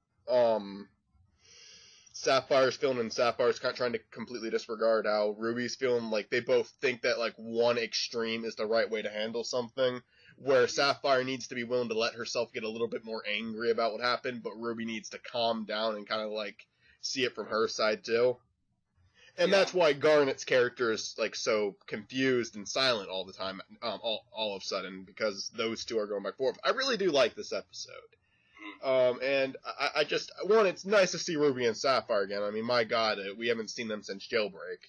Sapphire's feeling, and Sapphire's kind of trying to completely disregard how Ruby's feeling. Like, they both think that, like, one extreme is the right way to handle something, where Sapphire needs to be willing to let herself get a little bit more angry about what happened, but Ruby needs to calm down and kind of, like, see it from her side, too. And that's why Garnet's character is, like, so confused and silent all the time, all of a sudden, because those two are going back and forth. I really do like this episode. And I just, it's nice to see Ruby and Sapphire again. I mean, my God, we haven't seen them since Jailbreak.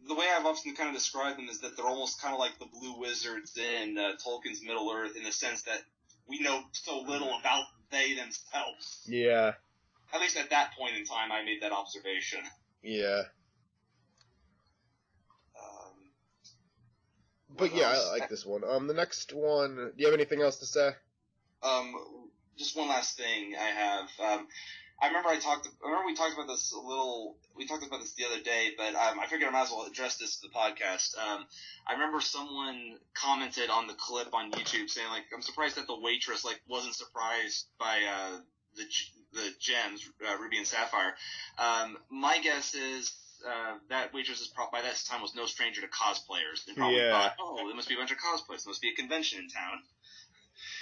The way I've often kind of described them is that they're almost kind of like the Blue Wizards in Tolkien's Middle-earth, in the sense that we know so little about they themselves. Yeah. at least at that point in time, I made that observation. Yeah. But yeah, I like this one. The next one, do you have anything else to say? Just one last thing I have. I remember we talked about this a little. We talked about this the other day, but I figured I might as well address this to the podcast. I remember someone commented on the clip on YouTube saying, like, I'm surprised that the waitress, like, wasn't surprised by the gems, Ruby and Sapphire. My guess is that waitress is by this time was no stranger to cosplayers, and probably thought, oh, there must be a bunch of cosplayers. There must be a convention in town.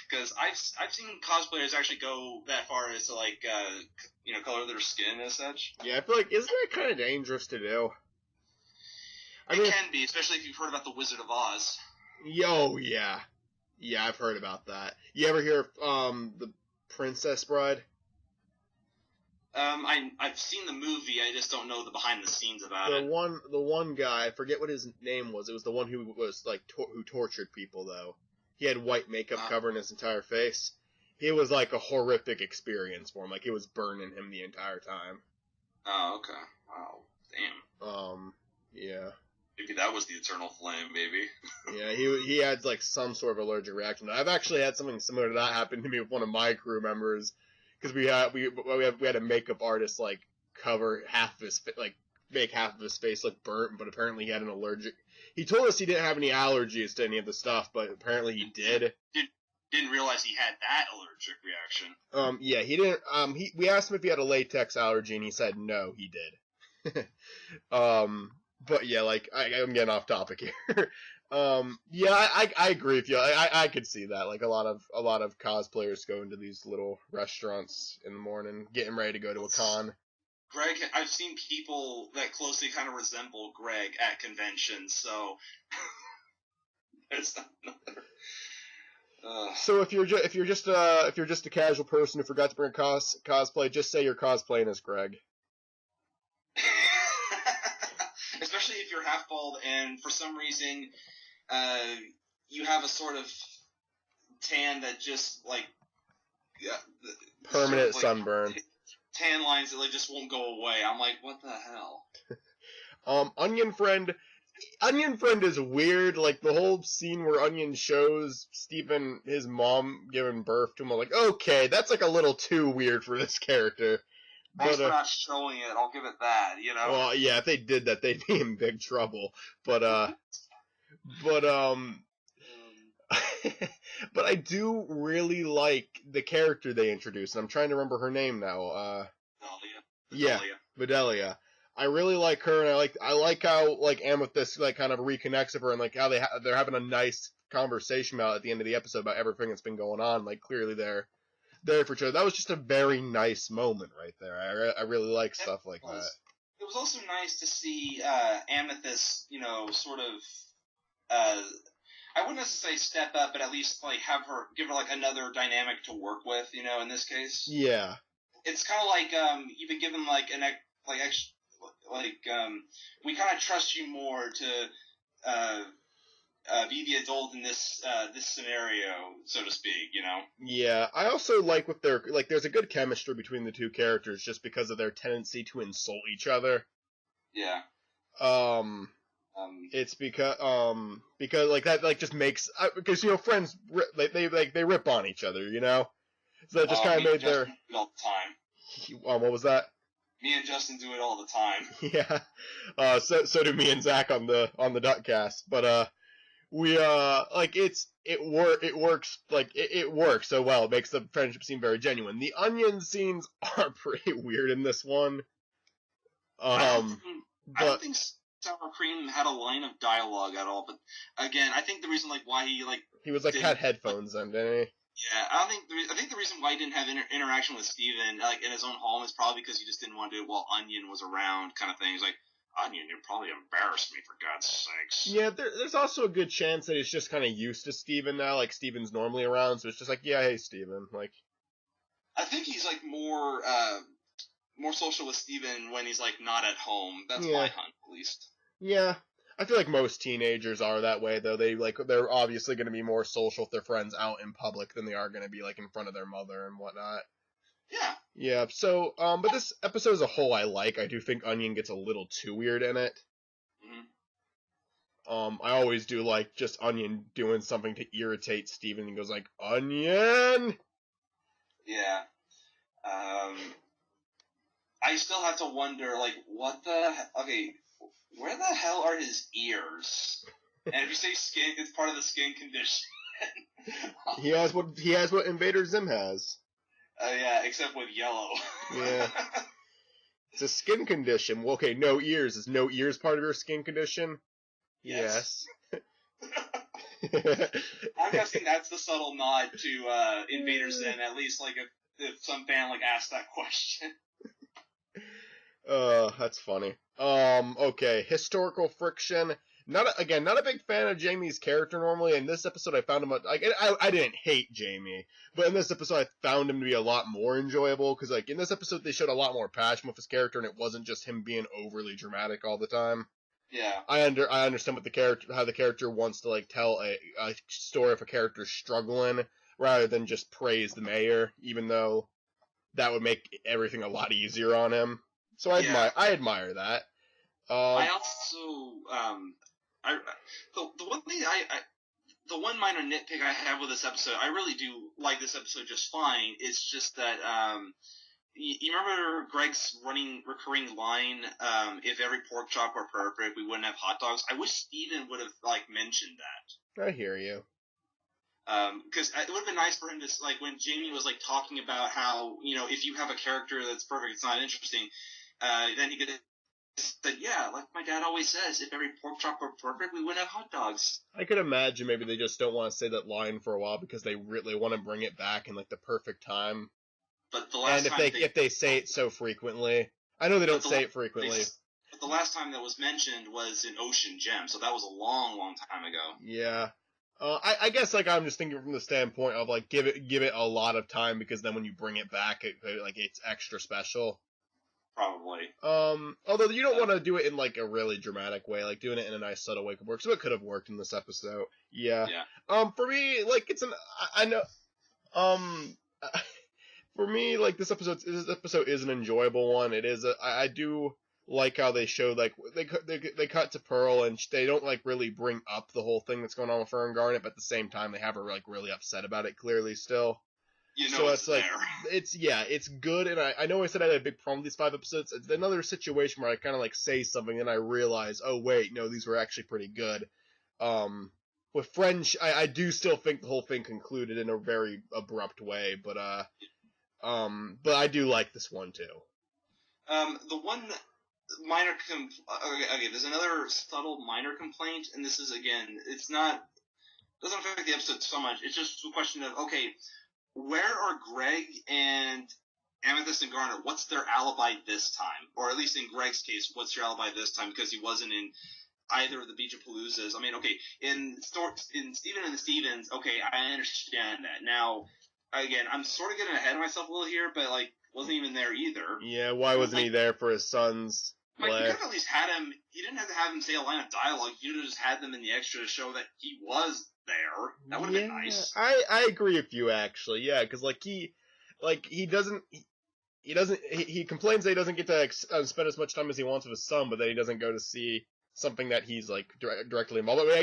Because I've seen cosplayers actually go that far as to, like, color their skin as such. Yeah, I feel like, isn't that kind of dangerous to do? It can be, especially if you've heard about the Wizard of Oz. Yeah. Yeah, I've heard about that. You ever hear of, the Princess Bride? I've seen the movie, I just don't know the behind the scenes about it. The one guy, I forget what his name was, it was the one who was, like, who tortured people, though. He had white makeup covering his entire face. It was like a horrific experience for him. Like, it was burning him the entire time. Oh, okay. Wow. Damn. Yeah. Maybe that was the eternal flame, maybe. Yeah, he had, like, some sort of allergic reaction. I've actually had something similar to that happen to me with one of my crew members. Because we had a makeup artist, like, cover half of his, like, make half of his face look burnt, but apparently he had an allergic. He told us he didn't have any allergies to any of the stuff, but apparently he did. Didn't realize he had that allergic reaction. Yeah, he didn't. We asked him if he had a latex allergy, and he said no, he did. But yeah, like I'm getting off topic here. Yeah, I agree with you. I could see that. Like a lot of cosplayers go into these little restaurants in the morning, getting ready to go to a con. Greg, I've seen people that closely kind of resemble Greg at conventions, so there's another. So if you're just a casual person who forgot to bring cosplay, just say you're cosplaying as Greg. Especially if you're half bald and for some reason you have a sort of tan that just like permanent sort of, like, sunburn. Tan lines that like just won't go away. I'm like, what the hell? Onion Friend is weird. Like the whole scene where Onion shows Steven his mom giving birth to him. I'm like, okay, that's like a little too weird for this character. Thanks for not showing it. I'll give it that. You know. Well, yeah, if they did that, they'd be in big trouble. But but I do really like the character they introduced, and I'm trying to remember her name now. Yeah, Vidalia. I really like her, and I like how like Amethyst like kind of reconnects with her, and like how they're having a nice conversation about it at the end of the episode about everything that's been going on. Like clearly they're there for each other. That was just a very nice moment right there. I really like stuff like that. It was also nice to see Amethyst, sort of. I wouldn't necessarily step up, but at least like give her like another dynamic to work with, in this case. Yeah. It's kind of like you've been given like we kind of trust you more to be the adult in this scenario, so to speak, Yeah, I also like with their there's a good chemistry between the two characters just because of their tendency to insult each other. Yeah. It's because like that like just makes because friends they rip on each other, so that just kind of made their all the time. What was that? Me and Justin do it all the time. Yeah. So do me and Zach on the Duckcast, but we like it works like it works so well. It makes the friendship seem very genuine. The Onion scenes are pretty weird in this one. I don't think Sour Cream had a line of dialogue at all, but again, I think the reason why he was had headphones on, didn't he? Yeah, I think the reason why he didn't have interaction with Steven in his own home is probably because he just didn't want to do it while Onion was around, kind of thing. He's like, Onion, you probably embarrassed me, for God's sakes. Yeah, there's also a good chance that he's just kind of used to Steven now, like Steven's normally around, so it's just like, yeah, hey Steven, like. I think he's more social with Steven when he's not at home. That's my hunt, at least. Yeah, I feel like most teenagers are that way, though. They're obviously going to be more social with their friends out in public than they are going to be in front of their mother and whatnot. Yeah. Yeah, so, but this episode as a whole I like. I do think Onion gets a little too weird in it. I always do like just Onion doing something to irritate Steven and goes like, Onion! Yeah. I still have to wonder, like, okay, where the hell are his ears? And if you say skin, it's part of the skin condition. He has what Invader Zim has. Yeah, except with yellow. Yeah. It's a skin condition. Well, okay, no ears. Is no ears part of your skin condition? Yes. I'm guessing that's the subtle nod to Invader Zim, at least, like, if some fan, like, asked that question. That's funny. Okay, historical friction. Not a big fan of Jamie's character normally. In this episode, I found him I didn't hate Jamie, but in this episode, I found him to be a lot more enjoyable because, like, in this episode, they showed a lot more passion with his character, and it wasn't just him being overly dramatic all the time. Yeah. I understand how the character wants to, like, tell a story of a character struggling rather than just praise the mayor, even though that would make everything a lot easier on him. So I admire that. I also the one minor nitpick I have with this episode, I really do like this episode just fine. It's just that you remember Greg's recurring line, if every pork chop were perfect, we wouldn't have hot dogs. I wish Steven would have, like, mentioned that. I hear you. Because it would have been nice for him to, like, when Jamie was, like, talking about how, you know, if you have a character that's perfect, it's not interesting, then he could have said, yeah, like my dad always says, if every pork chop were perfect, we wouldn't have hot dogs. I could imagine maybe they just don't want to say that line for a while because they really want to bring it back in, like, the perfect time. But the last time if they say it so frequently, I know they don't say it frequently. But the last time that was mentioned was in Ocean Gem, so that was a long, long time ago. Yeah. I guess, like, I'm just thinking from the standpoint of, like, give it a lot of time because then when you bring it back, it's extra special. Probably. Although you don't want to do it in, like, a really dramatic way, like doing it in a nice subtle way could work. So it could have worked in this episode. Yeah. For me, like, for me, like, this episode is an enjoyable one. It is I do like how they showed, like, they cut to Pearl and they don't, like, really bring up the whole thing that's going on with her and Garnet, but at the same time they have her, like, really upset about it clearly still. You know, so it's like there. it's good, and I know I said I had a big problem with these 5 episodes. It's another situation where I kind of, like, say something and I realize, oh wait, no, these were actually pretty good. With French, I do still think the whole thing concluded in a very abrupt way, but I do like this one too. The one minor okay, there's another subtle minor complaint, and this is, again, doesn't affect the episode so much. It's just a question of, okay, where are Greg and Amethyst and Garnet? What's their alibi this time? Or at least in Greg's case, what's your alibi this time? Because he wasn't in either of the Beach of Paloozas. I mean, okay, in Steven and the Stevens, okay, I understand that. Now, again, I'm sort of getting ahead of myself a little here, but, like, wasn't even there either. Yeah, why wasn't he there for his son's play? Like, you could have at least had him, you didn't have to have him say a line of dialogue, you could have just had them in the extra to show that he was there. That would have been nice. I agree with you, actually, yeah, because, like, he complains that he doesn't get to spend as much time as he wants with his son, but then he doesn't go to see something that he's, like, directly involved with. I mean,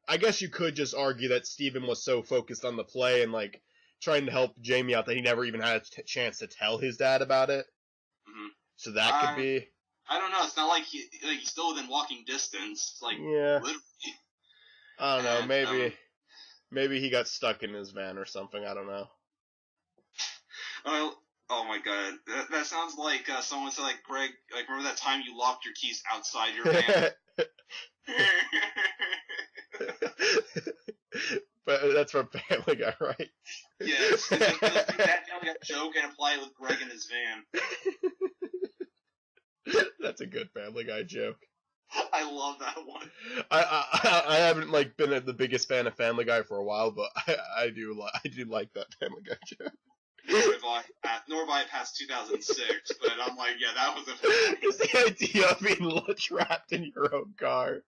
I guess you could just argue that Steven was so focused on the play and, like, trying to help Jamie out that he never even had a chance to tell his dad about it. Mm-hmm. So that could be. I don't know. It's not like he's still within walking distance. Like, yeah. Literally. I don't know. Maybe he got stuck in his van or something. I don't know. Oh my god, that sounds like someone said, like, Greg, like, remember that time you locked your keys outside your van? But that's from Family Guy, right? Yes, that Family Guy joke and apply it with Greg in his van. That's a good Family Guy joke. I love that one. I haven't, like, been the biggest fan of Family Guy for a while, but I do like that Family Guy joke. Nor have I past 2006, but I'm like, yeah, that was a It's the idea of being trapped in your own car.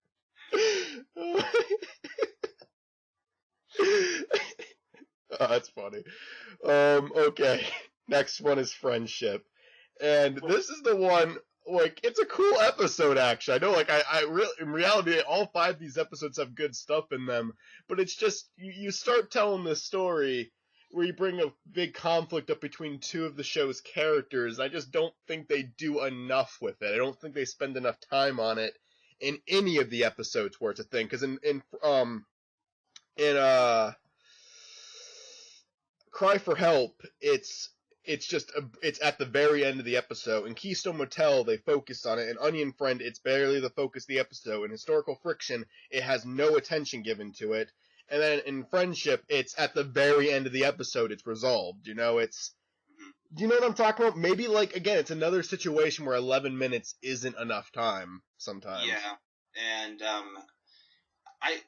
Oh, that's funny. Okay. Next one is Friendship. And this is the one, like, it's a cool episode, actually. I know, like, in reality, all 5 of these episodes have good stuff in them, but it's just, you start telling this story where you bring a big conflict up between 2 of the show's characters. I just don't think they do enough with it. I don't think they spend enough time on it in any of the episodes where it's a thing. Because in Cry for Help, it's at the very end of the episode. In Keystone Motel, they focus on it. In Onion Friend, it's barely the focus of the episode. In Historical Friction, it has no attention given to it. And then in Friendship, it's at the very end of the episode, it's resolved. You know, do you know what I'm talking about? Maybe, like, again, it's another situation where 11 minutes isn't enough time sometimes. Yeah, and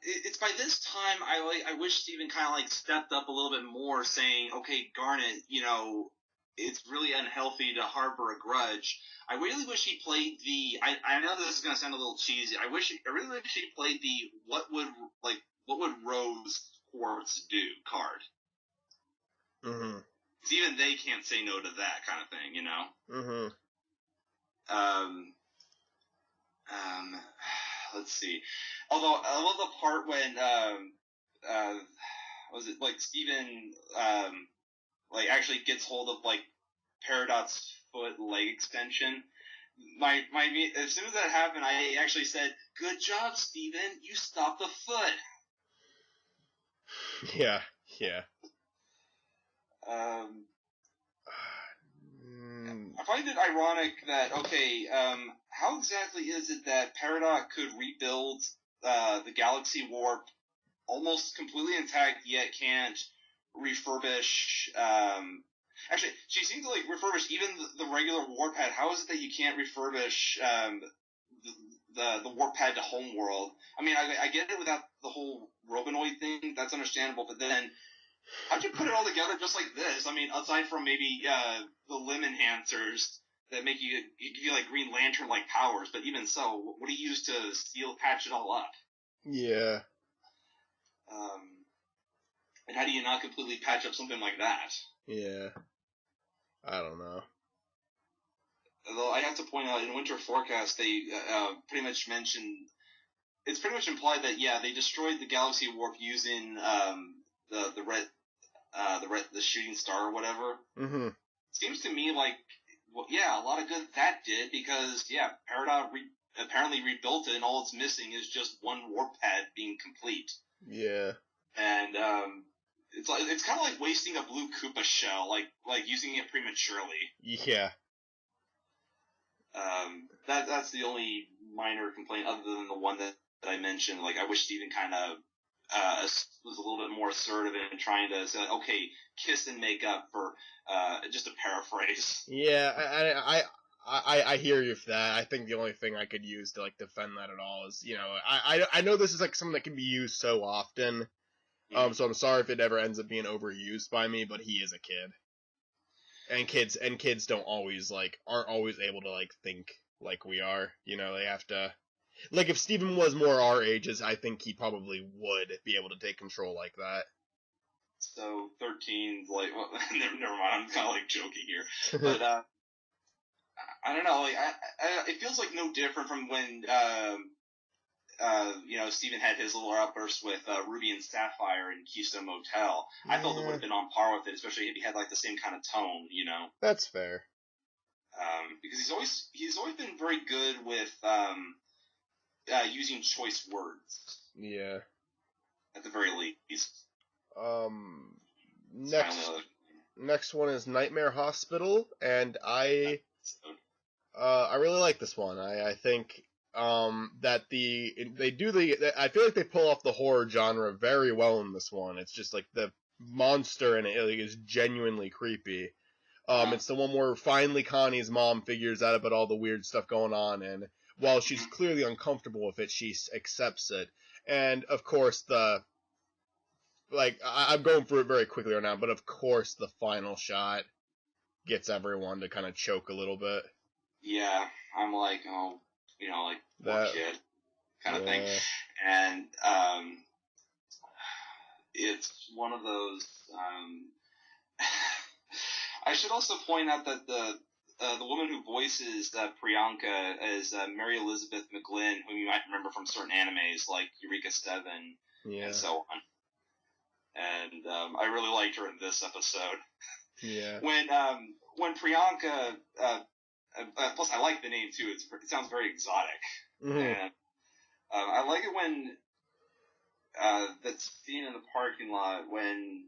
it's by this time I wish Steven kind of like stepped up a little bit more, saying, okay, Garnet, you know, it's really unhealthy to harbor a grudge. I really wish he played the. I know this is gonna sound a little cheesy. I really wish he played the what would Rose Quartz do card. Mm-hmm. 'Cause even they can't say no to that kind of thing, you know. Mm-hmm. Let's see. Although I love the part when was it like Steven like actually gets hold of like Peridot's foot leg extension. My as soon as that happened, I actually said, "Good job, Steven. You stopped the foot." Yeah. I find it ironic that how exactly is it that Peridot could rebuild the Galaxy Warp almost completely intact, yet can't refurbish? Actually, she seems to like refurbish even the regular warp pad. How is it that you can't refurbish the warp pad to Homeworld? I mean, I get it without the whole Robinoid thing. That's understandable. But then, how'd you put it all together just like this? I mean, aside from maybe the limb enhancers that make you give you like Green Lantern-like powers, but even so, what do you use to patch it all up? Yeah. And how do you not completely patch up something like that? Yeah. I don't know. Although I have to point out, in Winter Forecast, they pretty much mentioned, it's pretty much implied that, yeah, they destroyed the Galaxy Warp using the shooting star or whatever. Mm-hmm. Seems to me like, well, yeah, a lot of good that did, because, yeah, Peridot apparently rebuilt it, and all it's missing is just one warp pad being complete. Yeah. And, it's kind of like wasting a blue Koopa shell, like using it prematurely. Yeah. That's the only minor complaint other than the one that I mentioned. Like, I wish Steven kind of was a little bit more assertive in trying to say, okay, kiss and make up for just a paraphrase. Yeah, I hear you for that. I think the only thing I could use to like defend that at all is, you know, I know this is like something that can be used so often. So I'm sorry if it ever ends up being overused by me, but he is a kid. And kids aren't always able to like think like we are. You know, they have to, like, if Steven was more our ages, I think he probably would be able to take control like that. So 13, like, well, never mind. I'm kind of like joking here, but I don't know. Like, it feels like no different from when you know, Steven had his little outburst with Ruby and Sapphire in Keystone Motel. I felt it would have been on par with it, especially if he had like the same kind of tone, you know. That's fair. Because he's always been very good with using choice words. Yeah. At the very least. Next one is Nightmare Hospital, and I really like this one. I think that I feel like they pull off the horror genre very well in this one. It's just like the monster in it is genuinely creepy. It's the one where finally Connie's mom figures out about all the weird stuff going on, and while she's clearly uncomfortable with it, she accepts it. And of course I'm going through it very quickly right now, but of course the final shot gets everyone to kind of choke a little bit. Yeah, I'm like, oh, you know, like, poor kid kind of thing. And it's one of those, I should also point out that the woman who voices Priyanka is Mary Elizabeth McGlynn, whom you might remember from certain animes like Eureka 7 and so on. And I really liked her in this episode. Yeah. When Priyanka, plus I like the name too. It sounds very exotic. Mm-hmm. And I like it when that scene in the parking lot when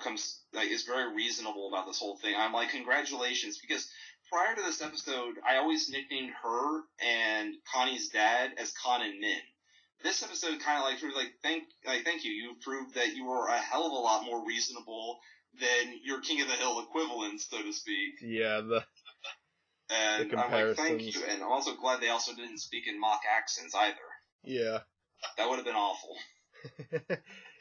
comes is very reasonable about this whole thing. I'm like, congratulations, because prior to this episode, I always nicknamed her and Connie's dad as Con and Min. This episode kind of thank you. You've proved that you are a hell of a lot more reasonable than your King of the Hill equivalents, so to speak. Yeah, and the I'm like, thank you, and I'm also glad they also didn't speak in mock accents either. Yeah. That would have been awful.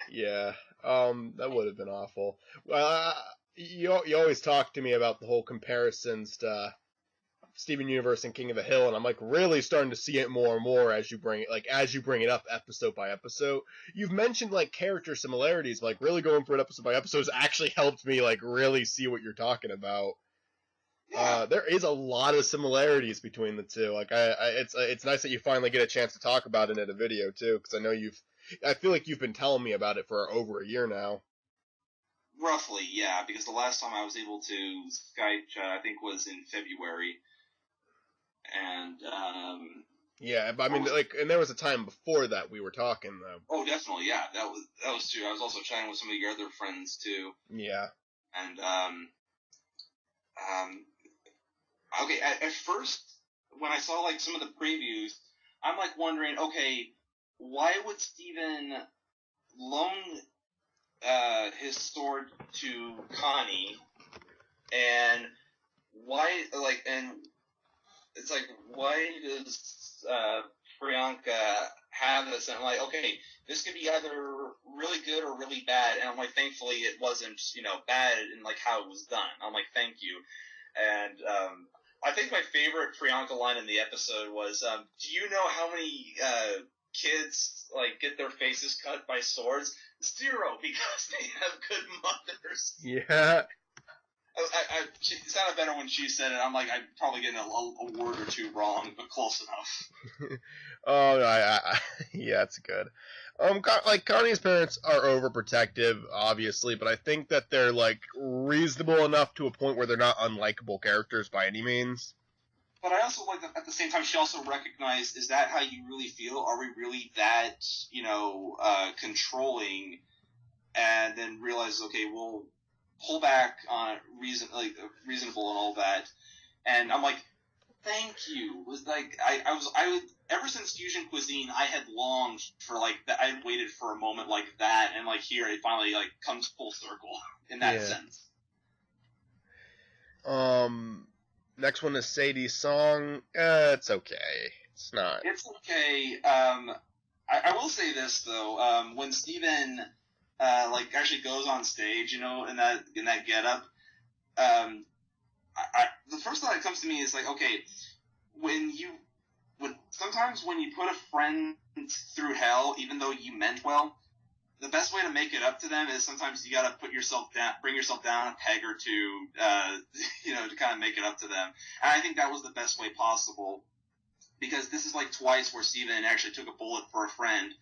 Yeah, that would have been awful. Well, you always talk to me about the whole comparisons to Steven Universe and King of the Hill, and I'm like really starting to see it more and more as you bring it up episode by episode. You've mentioned like character similarities, like really going for it episode by episode has actually helped me like really see what you're talking about. Yeah. There is a lot of similarities between the two. Like it's nice that you finally get a chance to talk about it in a video too, because I know I feel like you've been telling me about it for over a year now. Roughly, yeah, because the last time I was able to Skype, I think, was in February. And, yeah, but I mean, and there was a time before that we were talking, though. Oh, definitely, yeah, that was true. I was also chatting with some of your other friends, too. Yeah. And, okay, at first, when I saw, like, some of the previews, I'm, like, wondering, okay, why would Steven loan his sword to Connie, and why, like, and it's like, why does Priyanka have this? And I'm like, okay, this could be either really good or really bad, and I'm like, thankfully it wasn't, bad in, like, how it was done. I'm like, thank you. And, I think my favorite Priyanka line in the episode was, do you know how many, kids, like, get their faces cut by swords? 0, because they have good mothers. Yeah. It sounded better when she said it. I'm like, I'm probably getting a word or two wrong, but close enough. Oh, yeah, that's good. Like, Connie's parents are overprotective, obviously, but I think that they're, like, reasonable enough to a point where they're not unlikable characters by any means. But I also like that at the same time she also recognized, is that how you really feel? Are we really that, controlling? And then realize, okay, we'll pull back on reasonable and all that. And I'm like, thank you. It was like I ever since Fusion Cuisine, I had longed for like that. I had waited for a moment like that, and like here it finally like comes full circle in that sense. Next one is Sadie's song. It's okay. It's not. It's okay. I will say this though. When Steven actually goes on stage, in that getup, the first thought that comes to me is like, okay, sometimes when you put a friend through hell, even though you meant well, the best way to make it up to them is sometimes you gotta bring yourself down a peg or two, to kind of make it up to them. And I think that was the best way possible, because this is like twice where Steven actually took a bullet for a friend.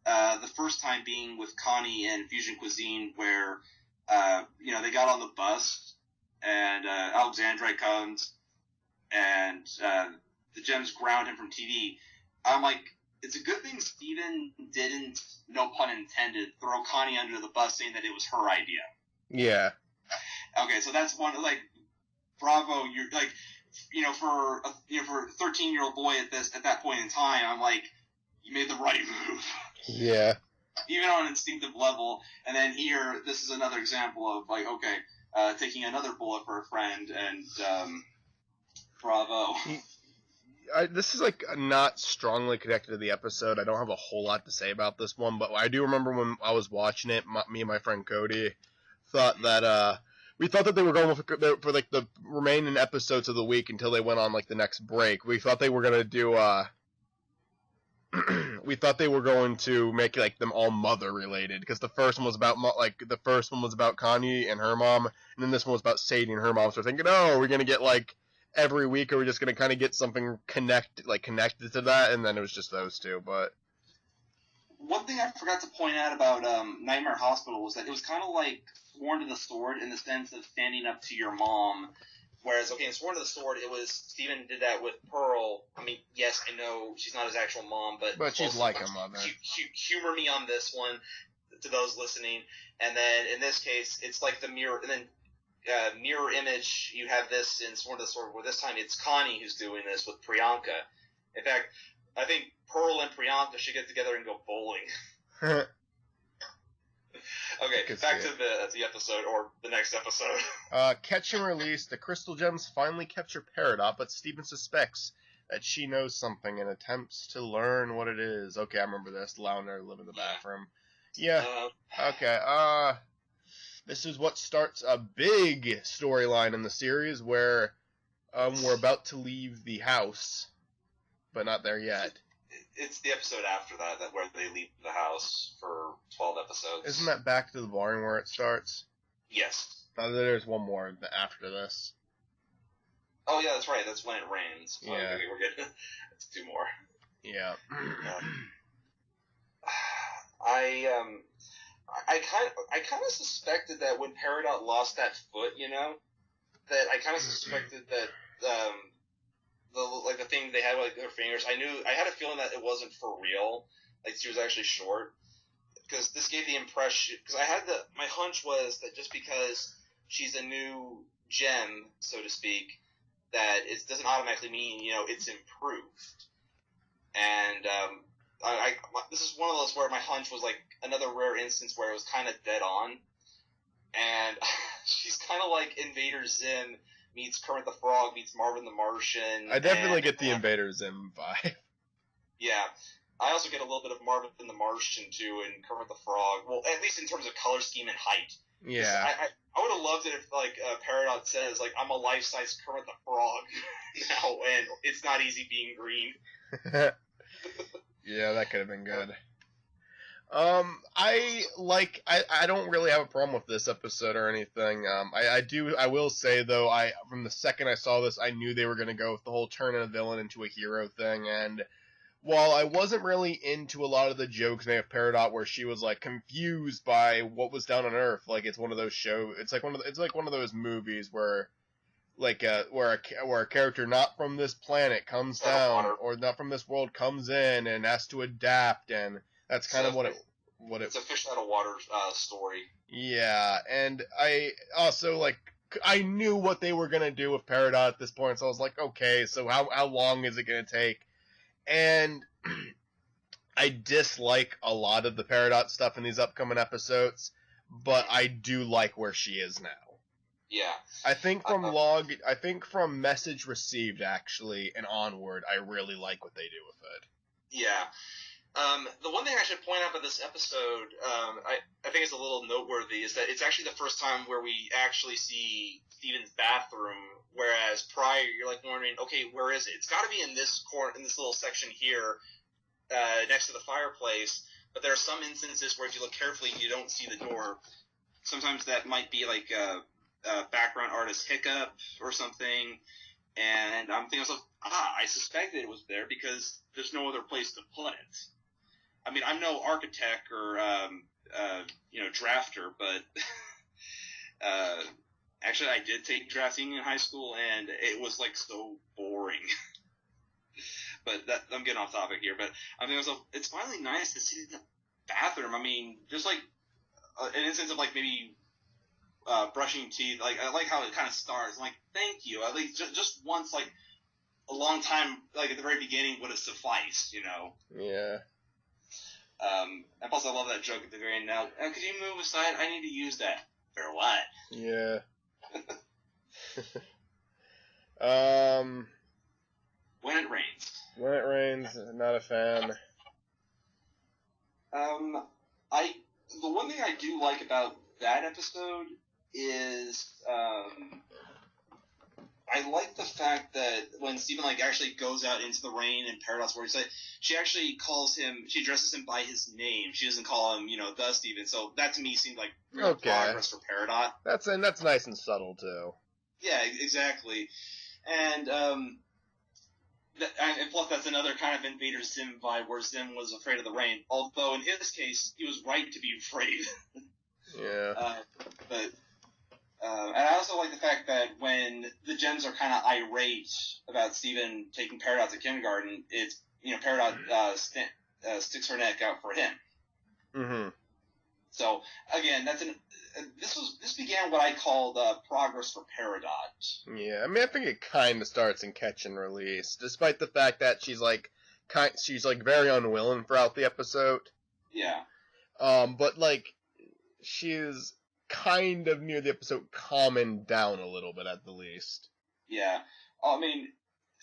The first time being with Connie and Fusion Cuisine, where, they got on the bus, and Alexandre comes, and the gems ground him from TV. I'm like, it's a good thing Steven didn't, no pun intended, throw Connie under the bus saying that it was her idea. Yeah. Okay, so that's one, like, bravo, you're, like, for a 13-year-old boy at that point in time, I'm like, you made the right move. Yeah. Even on an instinctive level. And then here, this is another example of, like, okay, taking another bullet for a friend, and bravo. This is, like, not strongly connected to the episode. I don't have a whole lot to say about this one, but I do remember when I was watching it, me and my friend Cody thought that, we thought that they were going for like, the remaining episodes of the week until they went on, like, the next break. We thought they were going to do, we thought they were going to make like them all mother related, because the first one was about Connie and her mom, and then this one was about Sadie and her mom. So we're thinking, oh, we're gonna get like every week, or we're just gonna kind of get something connected to that, and then it was just those two. But one thing I forgot to point out about Nightmare Hospital was that it was kind of like Sworn to the Sword in the sense of standing up to your mom. Whereas, okay, in Sworn to the Sword, it was Steven did that with Pearl. I mean, yes, I know she's not his actual mom, but she's like a mother. Humor me on this one, to those listening. And then in this case, it's like the mirror, and then mirror image. You have this in Sworn to the Sword, where this time it's Connie who's doing this with Priyanka. In fact, I think Pearl and Priyanka should get together and go bowling. Okay, back to the episode, or the next episode. Catch and release. The crystal gems finally capture Peridot, but Steven suspects that she knows something and attempts to learn what it is. Okay, I remember this. Allowing her to live in the bathroom. Yeah. Okay. This is what starts a big storyline in the series where we're about to leave the house, but not there yet. It's the episode after that where they leave the house for 12 episodes. Isn't that Back to the Barn where it starts? Yes. There's one more after this. Oh yeah, that's right. That's When It Rains. Yeah. Okay, we're getting it's two more. Yeah. I kind of suspected that when Peridot lost that foot, that I kind of suspected that the thing they had with her fingers, I had a feeling that it wasn't for real, like she was actually short, because this gave the impression, because my hunch was that just because she's a new gem, so to speak, that it doesn't automatically mean, it's improved. And this is one of those where my hunch was like another rare instance where it was kind of dead on, and she's kind of like Invader Zim meets Kermit the Frog meets Marvin the Martian. I definitely get the Invader Zim vibe. Yeah. I also get a little bit of Marvin the Martian, too, and Kermit the Frog. Well, at least in terms of color scheme and height. Yeah. I would have loved it if, Peridot says, I'm a life-size Kermit the Frog now, and it's not easy being green. Yeah, that could have been good. I don't really have a problem with this episode or anything. I will say though, from the second I saw this, I knew they were gonna go with the whole turning a villain into a hero thing, and while I wasn't really into a lot of the jokes they have Peridot where she was like confused by what was down on Earth, like it's one of those it's like one of those movies where where a character not from this planet comes down, or not from this world comes in and has to adapt, and that's kind of it's a fish out of water story. Yeah, and I also I knew what they were gonna do with Peridot at this point, so I was like, okay, so how long is it gonna take? And I dislike a lot of the Peridot stuff in these upcoming episodes, but I do like where she is now. Yeah. I think from message received actually and onward, I really like what they do with it. Yeah. The one thing I should point out about this episode, I think it's a little noteworthy, is that it's actually the first time where we actually see Steven's bathroom, whereas prior you're wondering, okay, where is it? It's got to be in this corner, in this little section here, next to the fireplace. But there are some instances where if you look carefully, you don't see the door. Sometimes that might be a background artist hiccup or something. And I'm thinking to myself, I suspected it was there because there's no other place to put it. I mean, I'm no architect or, drafter, but actually I did take drafting in high school, and it was, so boring. But I'm getting off topic here. But I'm thinking to myself, it's finally nice to see the bathroom. I mean, just, an instance of, maybe brushing teeth. I like how it kind of starts. I'm like, thank you. At least just once, a long time, at the very beginning would have sufficed, Yeah. And plus I love that joke at the very end. Now, could you move aside? I need to use that. For what? Yeah. When It Rains. When It Rains, not a fan. The one thing I do like about that episode is, I like the fact that when when Steven like actually goes out into the rain in Paradox Warrior, she actually she addresses him by his name. She doesn't call him, the Steven. So that to me seemed like real progress for Peridot. That's nice and subtle too. Yeah, exactly. And plus that's another kind of Invader Zim vibe where Zim was afraid of the rain. Although in his case, he was right to be afraid. Yeah. And I also like the fact that when the Gems are kind of irate about Steven taking Peridot to kindergarten, it's, Peridot sticks her neck out for him. Mm-hmm. So, again, this began what I called progress for Peridot. Yeah, I mean, I think it kind of starts in Catch and Release, despite the fact that she's very unwilling throughout the episode. Yeah. But, she's kind of near the episode calming down a little bit at the least. Yeah. I mean,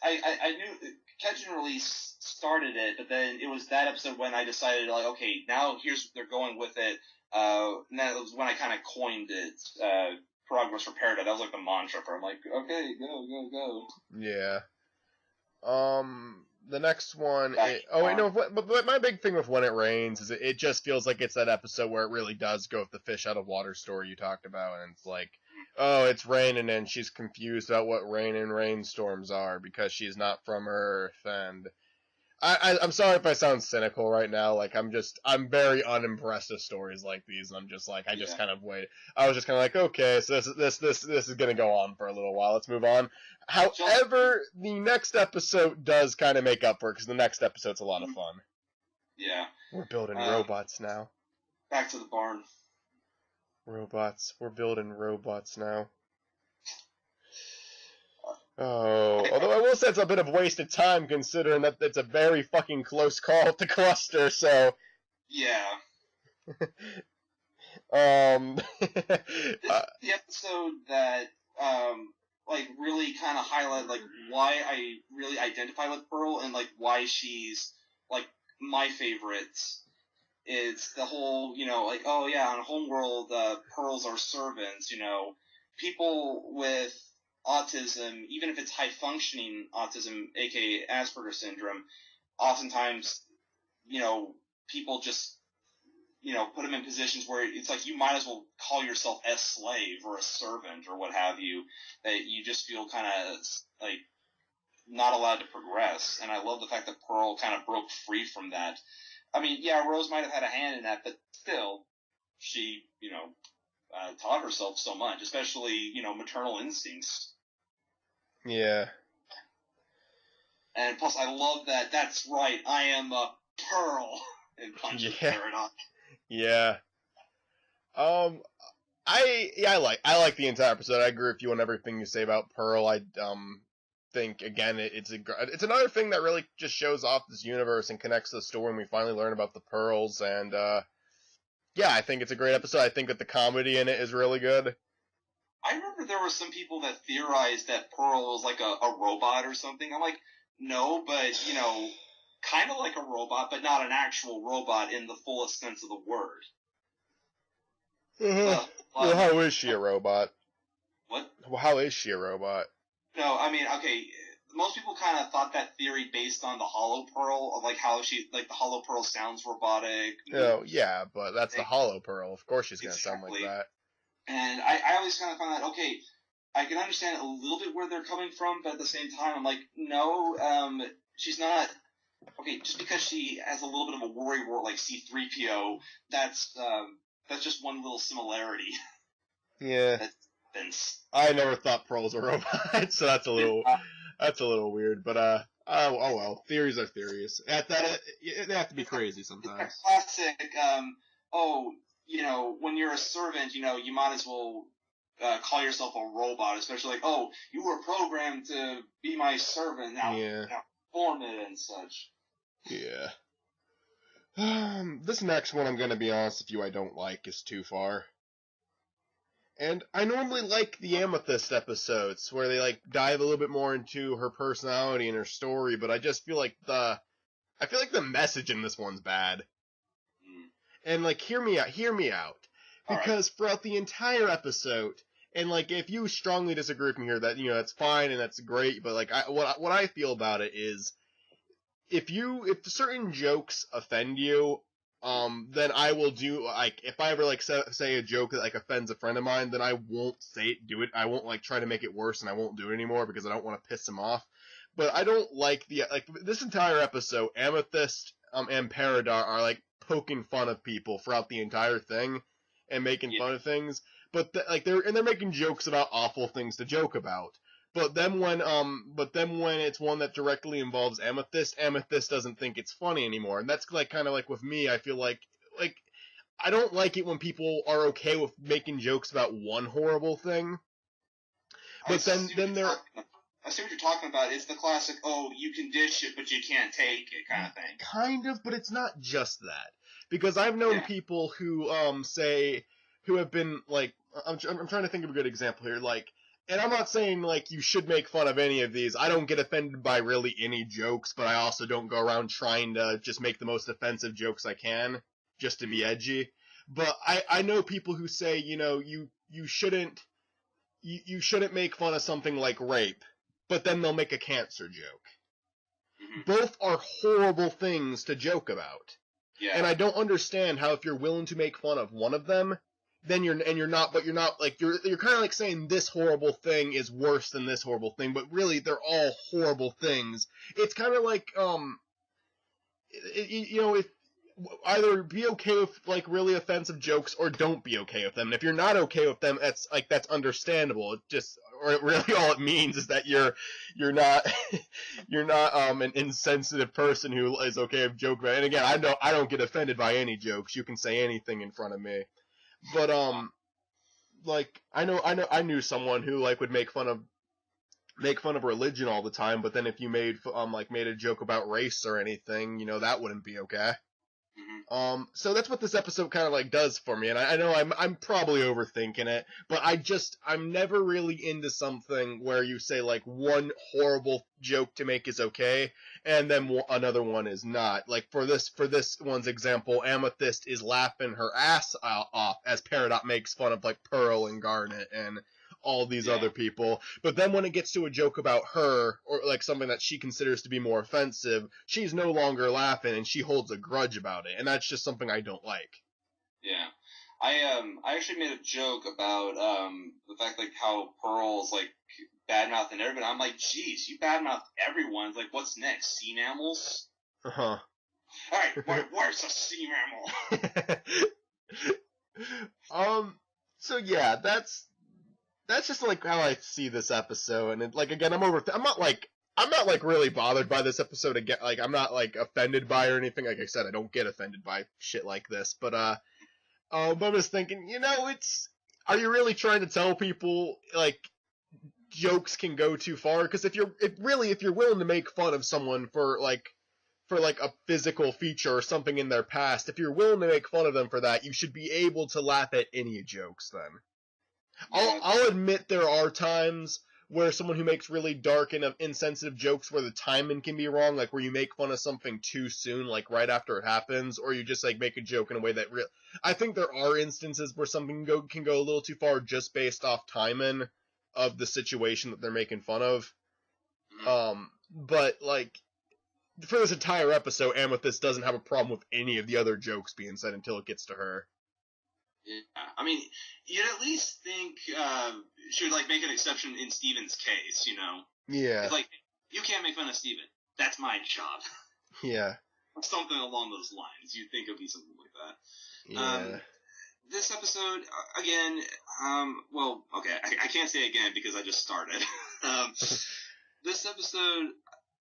I knew Catch and Release started it, but then it was that episode when I decided, okay, now here's what they're going with it. And that was when I kind of coined it, progress for Peridot. That was like the mantra for, I'm like, okay, go. Yeah. The next one, but my big thing with When It Rains is it just feels like it's that episode where it really does go with the fish out of water story you talked about, and it's like, oh, it's raining, and she's confused about what rain and rainstorms are because she's not from Earth, and I'm sorry if I sound cynical right now, I'm very unimpressed with stories like these, and I'm just like, I was just kind of like, okay, so this is gonna go on for a little while, let's move on. However, the next episode does kind of make up for it, because the next episode's a lot of fun. Yeah. We're building robots now. Back to the barn. Robots. We're building robots now. Oh, although I will say it's a bit of wasted time considering that it's a very fucking close call at the cluster, so... Yeah. The episode that, really kind of highlight, why I really identify with Pearl and, why she's, my favorite is the whole, oh yeah, on Homeworld, Pearls are servants, people with autism, even if it's high-functioning autism, aka Asperger's syndrome, oftentimes, people just, put them in positions where it's like you might as well call yourself a slave or a servant or what have you, that you just feel kind of, not allowed to progress. And I love the fact that Pearl kind of broke free from that. I mean, yeah, Rose might have had a hand in that, but still, she, taught herself so much, especially, maternal instincts. Yeah. And plus, I love that. That's right. I am a Pearl. And punches Peridot. Yeah. I like the entire episode. I agree with you on everything you say about Pearl. I think again it's another thing that really just shows off this universe and connects to the story, and we finally learn about the Pearls. And yeah, I think it's a great episode. I think that the comedy in it is really good. I remember there were some people that theorized that Pearl was like a robot or something. I'm like, no, but kind of like a robot, but not an actual robot in the fullest sense of the word. Well, how is she a robot? What? Well, how is she a robot? No, I mean, okay, most people kind of thought that theory based on the Hollow Pearl, of how the Hollow Pearl sounds robotic. Oh, yeah, but that's the Hollow Pearl. Of course she's going to sound like that. And I always kind of found that, okay, I can understand a little bit where they're coming from, but at the same time, I'm like, no, she's not... Okay, just because she has a little bit of a worry wart like C-3PO, that's just one little similarity. Yeah. I never thought Pearl was a robot, so that's a little weird. But oh well, theories are theories. They have to be crazy sometimes. It's classic. When you're a servant, you might as well call yourself a robot, especially you were programmed to be my servant. Now form it and such. Yeah. This next one, I'm gonna be honest with you, I don't like is too far. And I normally like the Amethyst episodes, where they dive a little bit more into her personality and her story, but I just feel like the message in this one's bad. And hear me out. Because throughout the entire episode, And like, if you strongly disagree with me here, that that's fine and that's great. But like, what I feel about it is, if certain jokes offend you, then I will do, like, if I ever like say a joke that like offends a friend of mine, then I won't do it. I won't like try to make it worse, and I won't do it anymore because I don't want to piss him off. But I don't like this entire episode. Amethyst and Peridot are like poking fun of people throughout the entire thing and making fun of things. But they're making jokes about awful things to joke about. But then when it's one that directly involves Amethyst doesn't think it's funny anymore. And that's like kind of like with me. I feel like I don't like it when people are okay with making jokes about one horrible thing. But then they're I see what you're talking about. It's the classic, oh, you can dish it, but you can't take it kind of thing. Kind of, but it's not just that. Because I've known people who who have been like, I'm trying to think of a good example here, like, and I'm not saying like you should make fun of any of these. I don't get offended by really any jokes, but I also don't go around trying to just make the most offensive jokes I can just to be edgy. But I know people who say, you shouldn't make fun of something like rape, but then they'll make a cancer joke. Mm-hmm. Both are horrible things to joke about. Yeah. And I don't understand how if you're willing to make fun of one of them, then you're not like, you're kind of like saying this horrible thing is worse than this horrible thing, but really they're all horrible things. It's kind of like, if either be okay with like really offensive jokes or don't be okay with them. And if you're not okay with them, that's understandable. Really all it means is that you're not an insensitive person who is okay with joke about it. And again, I don't get offended by any jokes. You can say anything in front of me. But like I knew someone who like would make fun of religion all the time, but then if you made a joke about race or anything, that wouldn't be okay. Mm-hmm. So that's what this episode kind of like does for me, and I know I'm probably overthinking it, but I'm never really into something where you say like one horrible joke to make is okay, and then another one is not. Like for this one's example, Amethyst is laughing her ass off as Peridot makes fun of like Pearl and Garnet and all these other people. But then when it gets to a joke about her, or like something that she considers to be more offensive, she's no longer laughing and she holds a grudge about it. And that's just something I don't like. Yeah. I actually made a joke about the fact like how Pearl's like badmouthing everybody. I'm like, geez, you badmouth everyone. Like, what's next? Sea mammals? Uh-huh. Alright, where's a sea mammal? So yeah, that's just like how I see this episode, and like again, I'm not like really bothered by this episode again. Like I'm not like offended by it or anything. Like I said, I don't get offended by shit like this. But I'm just thinking, are you really trying to tell people like jokes can go too far? Because if you're willing to make fun of someone for a physical feature or something in their past, if you're willing to make fun of them for that, you should be able to laugh at any jokes then. I'll admit there are times where someone who makes really dark and insensitive jokes where the timing can be wrong, like where you make fun of something too soon, like right after it happens, or you just like make a joke in a way that I think there are instances where something can go a little too far just based off timing of the situation that they're making fun of. But like for this entire episode, Amethyst doesn't have a problem with any of the other jokes being said until it gets to her. Yeah, I mean, you'd at least think she would like make an exception in Steven's case, Yeah. It's like, you can't make fun of Steven. That's my job. Yeah. Something along those lines. You'd think it would be something like that. Yeah. This episode, again, well, okay, I can't say again because I just started. This episode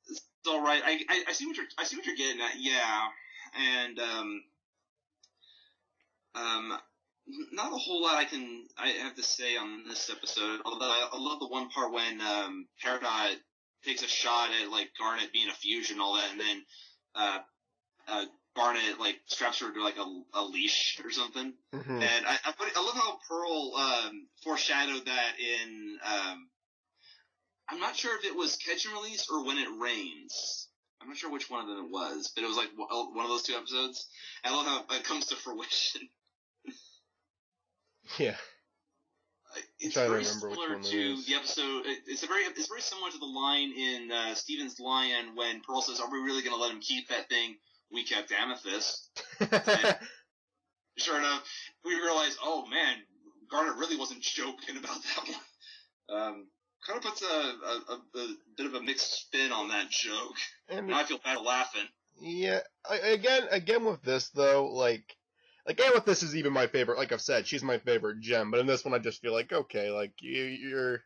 is all right. I see what you're getting at. Yeah, and not a whole lot I have to say on this episode. Although I love the one part when Peridot takes a shot at like Garnet being a fusion and all that, and then Garnet like straps her to like a leash or something. Mm-hmm. And I love how Pearl foreshadowed that in I'm not sure if it was Catch and Release or When It Rains. I'm not sure which one of them it was, but it was like one of those two episodes. I love how it comes to fruition. Yeah. It's trying to very remember which similar one it to is. the episode. It's very similar to the line in Steven's Lion when Pearl says, "Are we really going to let him keep that thing? We kept Amethyst." Sure enough, we realize, oh man, Garnet really wasn't joking about that one. Kind of puts a bit of a mixed spin on that joke. And I feel bad laughing. Yeah, again with this though, like Amethyst is even my favorite. Like I've said, she's my favorite gem. But in this one, I just feel like, okay, like you're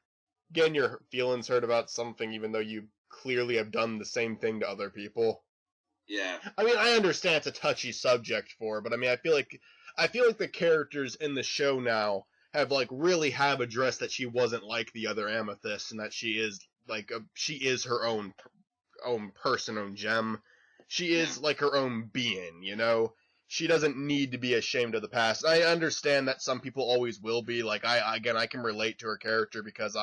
getting your feelings hurt about something, even though you clearly have done the same thing to other people. Yeah. I mean, I understand it's a touchy subject for her, but I mean, I feel like the characters in the show now really have addressed that she wasn't like the other Amethyst, and that she is her own person, own gem. She is like her own being, you know? She doesn't need to be ashamed of the past. I understand that some people always will be. Like, I can relate to her character because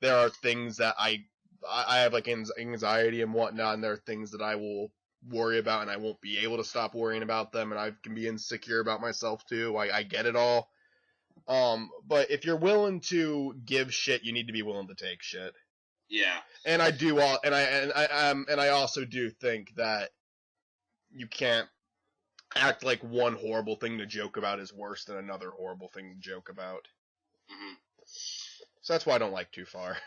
there are things that I have, like, anxiety and whatnot, and there are things that I will worry about, and I won't be able to stop worrying about them, and I can be insecure about myself, too. I get it all. But if you're willing to give shit, you need to be willing to take shit. Yeah. And I also do think that you can't act like one horrible thing to joke about is worse than another horrible thing to joke about. Mm-hmm. So that's why I don't like Too Far.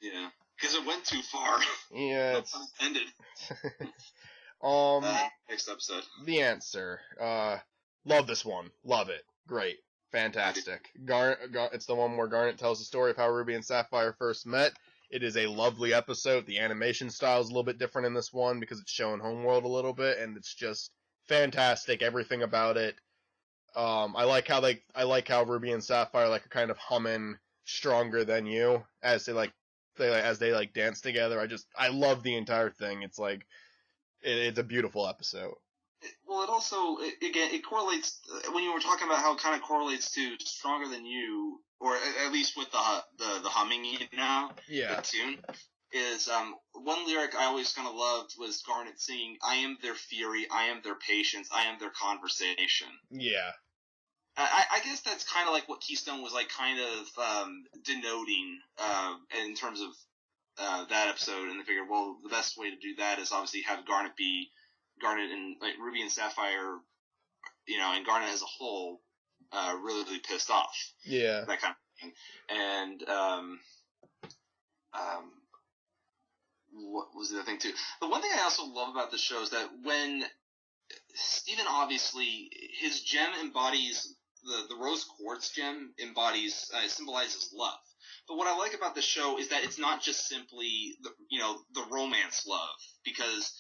Yeah, because it went too far. Yeah, it's ended. Next episode. The Answer. Love this one. Love it. Great. Fantastic. It's the one where Garnet tells the story of how Ruby and Sapphire first met. It is a lovely episode. The animation style is a little bit different in this one because it's showing Homeworld a little bit, and it's just fantastic. Everything about it. I like how Ruby and Sapphire are kind of humming "Stronger Than You" as they dance together. I love the entire thing. It's it's a beautiful episode. Well, it also it correlates when you were talking about how it kind of correlates to "Stronger Than You," or at least with the humming, Yeah. The tune is one lyric I always kind of loved was Garnet singing, "I am their fury, I am their patience, I am their conversation." Yeah. I guess that's kind of like what Keystone was kind of denoting in terms of that episode, and they figured, well, the best way to do that is obviously have Garnet and Ruby and Sapphire, and Garnet as a whole, really, really pissed off. Yeah. That kind of thing. And what was the other thing too? The one thing I also love about this show is that when Steven, obviously, his gem embodies the rose quartz gem symbolizes love. But what I like about the show is that it's not just simply the romance love, because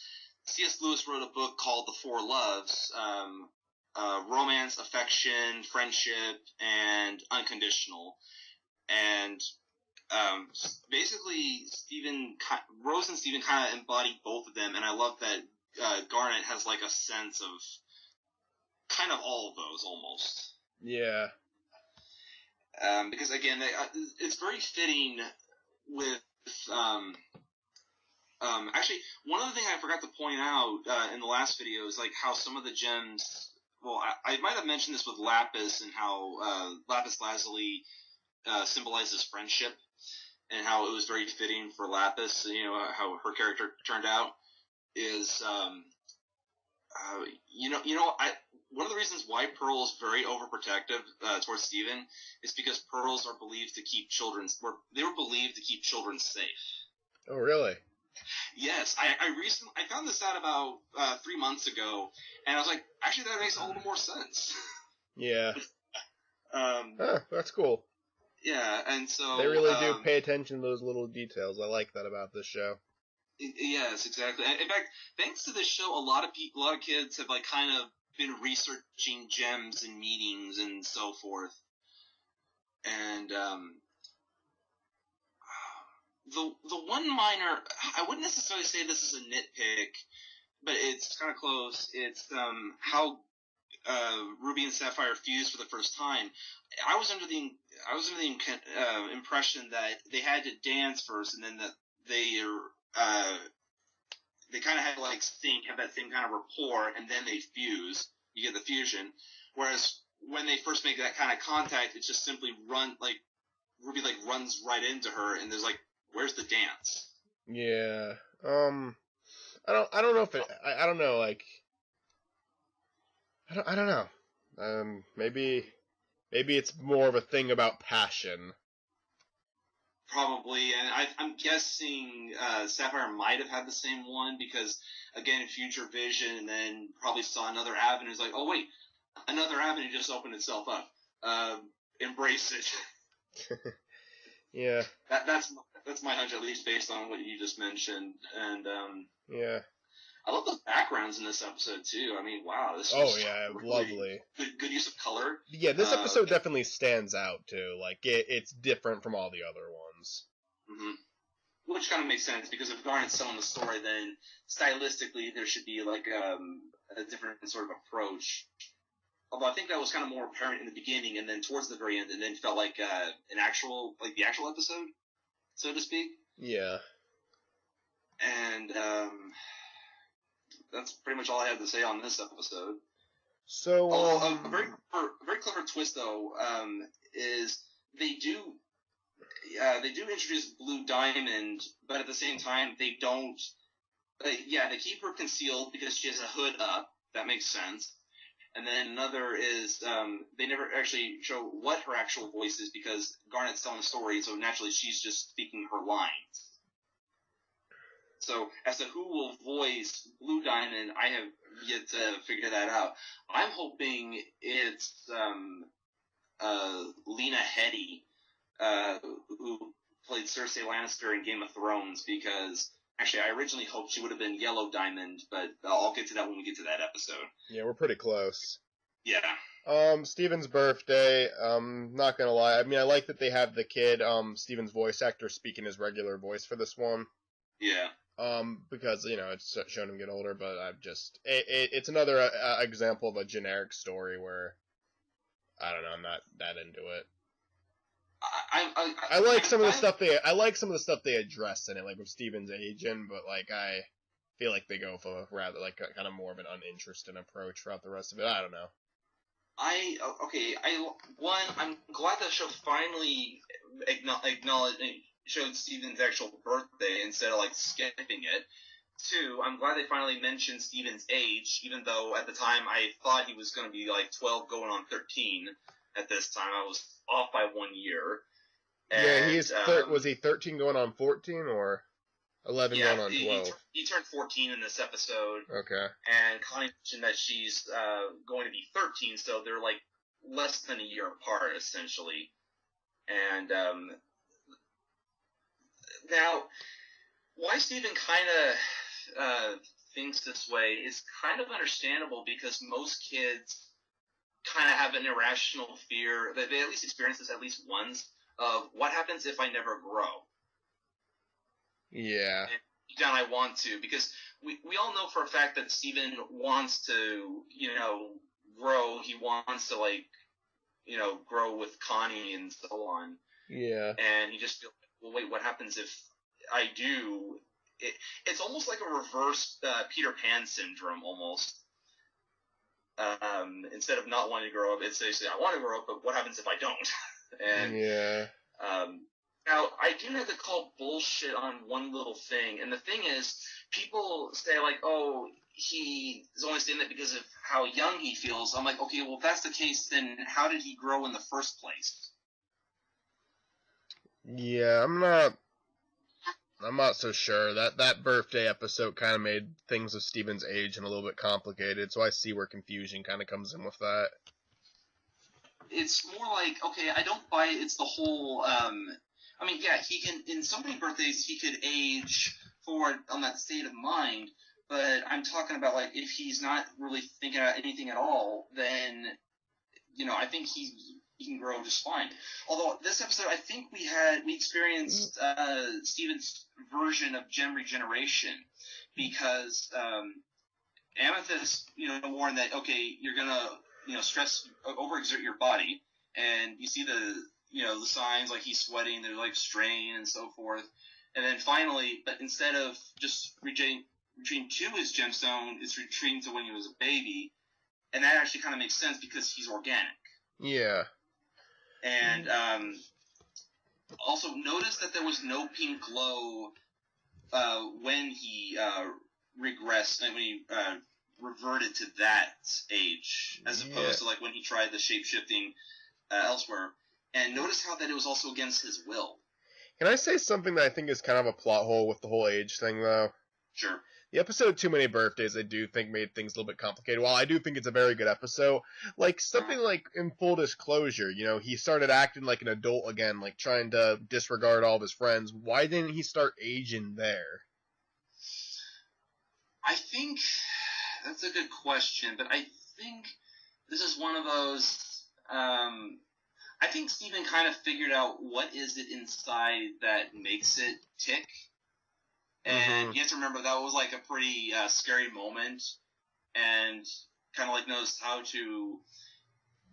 C.S. Lewis wrote a book called The Four Loves: romance, affection, friendship, and unconditional. And basically, Rose and Steven kind of embody both of them, and I love that Garnet has a sense of kind of all of those almost. Yeah. Because again, it's very fitting with. Actually, one other thing I forgot to point out in the last video is how some of the gems. Well, I might have mentioned this with Lapis and how Lapis Lazuli symbolizes friendship, and how it was very fitting for Lapis. How her character turned out is. One of the reasons why Pearl is very overprotective towards Steven is because pearls are believed to keep children. They were believed to keep children safe. Oh, really? Yes, I found this out about 3 months ago, and I was like, actually, that makes a little more sense. Yeah. That's cool. Yeah, and so they really do pay attention to those little details. I like that about this show. Yes, exactly. In fact, thanks to this show, a lot of kids have kind of been researching gems and meanings and so forth. And the one minor, I wouldn't necessarily say this is a nitpick, but it's kind of close. It's how Ruby and Sapphire fused for the first time. I was under the impression that they had to dance first, and then that they kind of had to have that same kind of rapport, and then they fuse. You get the fusion. Whereas when they first make that kind of contact, it's just simply Ruby like runs right into her, and there's like, where's the dance? Yeah. I don't know if I don't know, like, I don't know. Maybe it's more of a thing about passion. Probably, and I'm guessing Sapphire might have had the same one because, again, Future Vision, and then probably saw another avenue. It's like, oh wait, another avenue just opened itself up. Embrace it. Yeah. That's my hunch, at least based on what you just mentioned. And yeah. I love the backgrounds in this episode too. I mean, wow, this is really lovely. Good use of color. Yeah, this episode definitely stands out too. Like it's different from all the other ones. Mm-hmm. Which kind of makes sense because if Garnet's telling the story, then stylistically there should be like a different sort of approach. Although I think that was kind of more apparent in the beginning, and then towards the very end, and then felt like the actual episode, so to speak. Yeah. And that's pretty much all I have to say on this episode. So, a very clever twist though is they do introduce Blue Diamond, but at the same time they don't. They keep her concealed because she has a hood up. That makes sense. And then another is they never actually show what her actual voice is because Garnet's telling the story, so naturally she's just speaking her lines. So as to who will voice Blue Diamond, I have yet to figure that out. I'm hoping it's Lena Headey, who played Cersei Lannister in Game of Thrones, because actually I originally hoped she would have been Yellow Diamond, but I'll get to that when we get to that episode. Yeah, we're pretty close. Yeah. Steven's birthday, not gonna lie, I mean, I like that they have the kid, Steven's voice actor speaking his regular voice for this one. Yeah. Because, it's shown him get older, but it's another example of a generic story where, I don't know, I'm not that into it. I like some of the stuff they address in it, like with Steven's agent, but like I feel like they go for rather like kind of more of an uninterested approach throughout the rest of it. I don't know. I'm glad the show finally showed Steven's actual birthday instead of like skipping it. 2, I'm glad they finally mentioned Steven's age, even though at the time I thought he was going to be like 12 going on 13 at this time. I was off by 1 year. And, was he 13 going on 14 or 11 going on 12? He turned 14 in this episode. Okay. And Connie mentioned that she's going to be 13, so they're like less than a year apart, essentially. And now, why Steven kind of thinks this way is kind of understandable because most kids kind of have an irrational fear that they at least experience this at least once of what happens if I never grow. Yeah. And down I want to, because we all know for a fact that Steven wants to, grow. He wants to grow with Connie and so on. Yeah. And he just feels, well, wait, what happens if I do? It's almost like a reverse Peter Pan syndrome, almost. Instead of not wanting to grow up, it's basically, I want to grow up, but what happens if I don't? And yeah. Now, I do have to call bullshit on one little thing, and the thing is, people say, like, oh, he is only saying that because of how young he feels. I'm like, okay, well, if that's the case, then how did he grow in the first place? Yeah, I'm not so sure. That birthday episode kind of made things with Steven's age and a little bit complicated, so I see where confusion kind of comes in with that. It's more like, okay, I don't buy it. It's the whole, he can, in so many birthdays, he could age forward on that state of mind, but I'm talking about, like, if he's not really thinking about anything at all, then, I think he can grow just fine. Although, this episode, I think we experienced Steven's version of gem regeneration, because Amethyst, warned that, okay, you're gonna, stress, overexert your body, and you see the signs, like he's sweating, there's like strain and so forth, and then finally, but instead of just retreating to his gemstone, it's retreating to when he was a baby, and that actually kind of makes sense because he's organic. Yeah. And Also, notice that there was no pink glow when he regressed, and when he reverted to that age, as opposed to like when he tried the shape-shifting elsewhere. And notice how that it was also against his will. Can I say something that I think is kind of a plot hole with the whole age thing, though? Sure. The episode Too Many Birthdays, I do think, made things a little bit complicated. While I do think it's a very good episode, like, something like in Full Disclosure, you know, he started acting like an adult again, like, trying to disregard all of his friends. Why didn't he start aging there? I think that's a good question, but I think this is one of those, I think Steven kind of figured out what is it inside that makes it tick. And you have to remember that was like a pretty scary moment, and kind of like knows how to.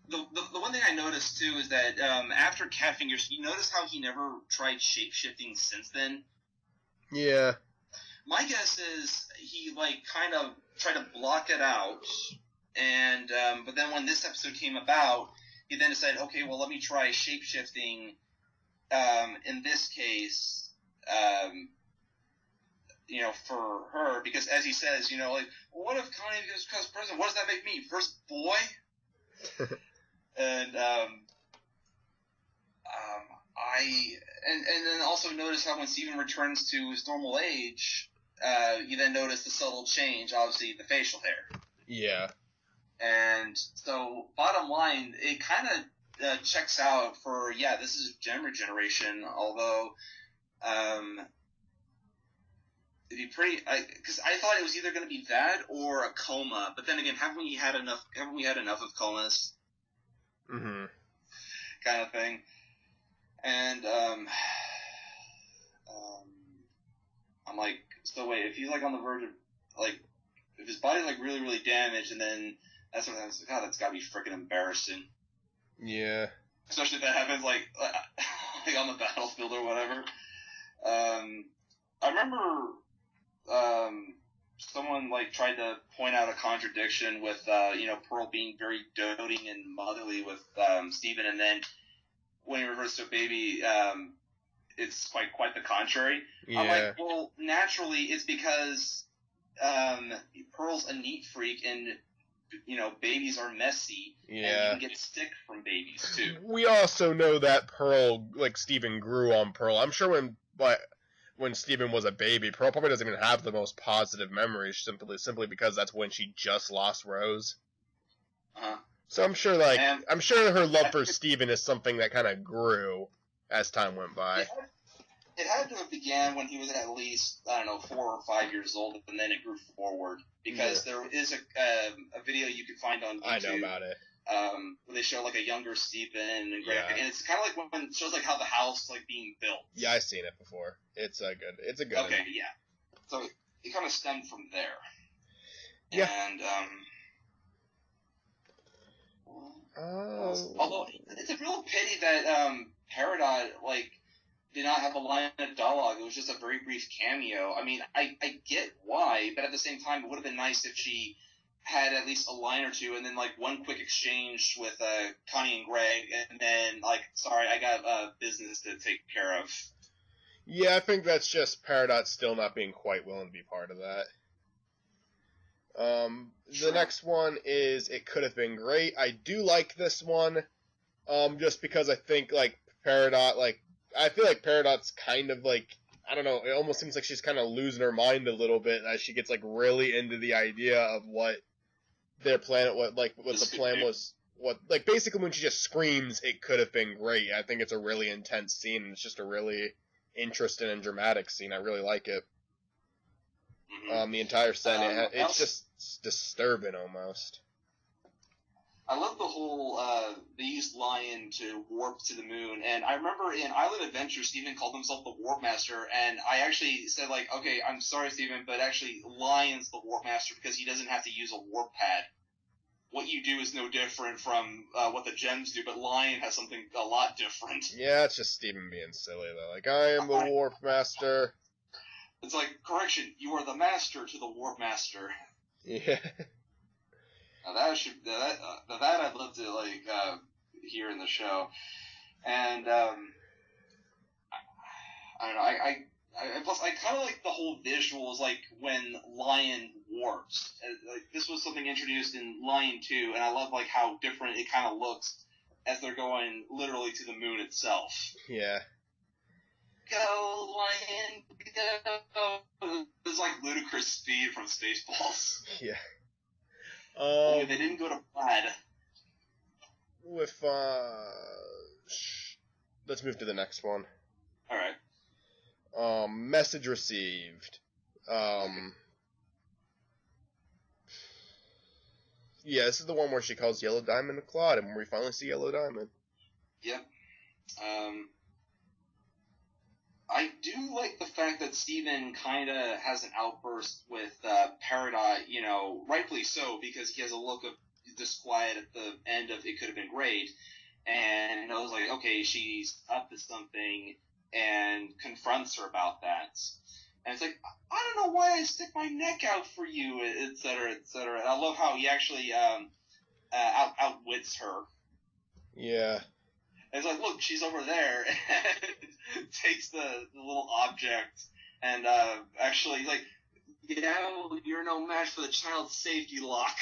The one thing I noticed too is that after Catfingers, you notice how he never tried shape shifting since then. Yeah. My guess is he like kind of tried to block it out, and but then when this episode came about, he then decided, okay, well let me try shape shifting. In this case. You know, for her, because as he says, you know, like, well, what if Connie becomes president? What does that make me? First boy? And, and then also notice how when Steven returns to his normal age, you then notice the subtle change, obviously, the facial hair. Yeah. And so, bottom line, it kind of checks out for, yeah, this is gem regeneration, although, it'd be pretty, because I thought it was either going to be that or a coma, but then again, haven't we had enough of comas? Mm-hmm. Kind of thing. And, I'm like, so wait, if he's like on the verge of, like, if his body's like really, really damaged, and then that's what I was like, God, that's gotta be freaking embarrassing. Yeah. Especially if that happens like on the battlefield or whatever. I remember, someone like tried to point out a contradiction with, you know, Pearl being very doting and motherly with, Steven, and then when he reverts to a baby, it's quite the contrary. Yeah. I'm like, well, naturally, it's because, Pearl's a neat freak, and, you know, babies are messy, and you can get sick from babies, too. We also know that Pearl, like, Steven grew on Pearl. I'm sure when Steven was a baby, Pearl probably doesn't even have the most positive memories, simply because that's when she just lost Rose. Uh-huh. So I'm sure, I'm sure her love for Steven is something that kind of grew as time went by. It had to have began when he was at least, I don't know, 4 or 5 years old, and then it grew forward. Because there is a video you can find on YouTube. I know about it. Where they show like a younger Steven and Greg, and it's kind of like when it shows like how the house like being built. Yeah, I've seen it before. It's a good. Okay, yeah. So it kind of stemmed from there. Yeah. And although it's a real pity that Peridot like did not have a line of dialogue. It was just a very brief cameo. I mean, I get why, but at the same time, it would have been nice if she had at least a line or two, and then like one quick exchange with Connie and Greg, and then like, sorry, I got business to take care of. Yeah, I think that's just Peridot still not being quite willing to be part of that. The next one is It Could Have Been Great. I do like this one, just because I think like Peridot, like I feel like Peridot's kind of like, I don't know, it almost seems like she's kind of losing her mind a little bit as she gets like really into the idea of what their planet, what the plan was, like basically when she just screams, "It could have been great." I think it's a really intense scene, and it's just a really interesting and dramatic scene. I really like it. Mm-hmm. The entire set, it's just disturbing almost. I love the whole, they used Lion to warp to the moon, and I remember in Island Adventure, Steven called himself the Warp Master, and I actually said, like, okay, I'm sorry, Steven, but actually, Lion's the Warp Master because he doesn't have to use a warp pad. What you do is no different from what the gems do, but Lion has something a lot different. Yeah, it's just Steven being silly, though. Like, I am the Warp Master. It's like, correction, you are the Master to the Warp Master. Yeah. Now that I'd love to like hear in the show, and I don't know. Plus, I kind of like the whole visuals, like when Lion warps. Like this was something introduced in Lion 2, and I love like how different it kind of looks as they're going literally to the moon itself. Yeah. Go, Lion, go! It's like ludicrous speed from Spaceballs. Yeah. Only they didn't go to plaid. With let's move to the next one. All right. Message received. Yeah, this is the one where she calls Yellow Diamond a Claude, and we finally see Yellow Diamond. Yep. I do like the fact that Steven kind of has an outburst with Peridot, you know, rightfully so, because he has a look of disquiet at the end of It Could Have Been Great, and I was like, okay, she's up to something, and confronts her about that. And it's like, I don't know why I stick my neck out for you, et cetera, et cetera. And I love how he actually outwits her. Yeah. And it's like, look, she's over there, and takes the little object, and actually, like, yeah, you're no match for the child safety lock.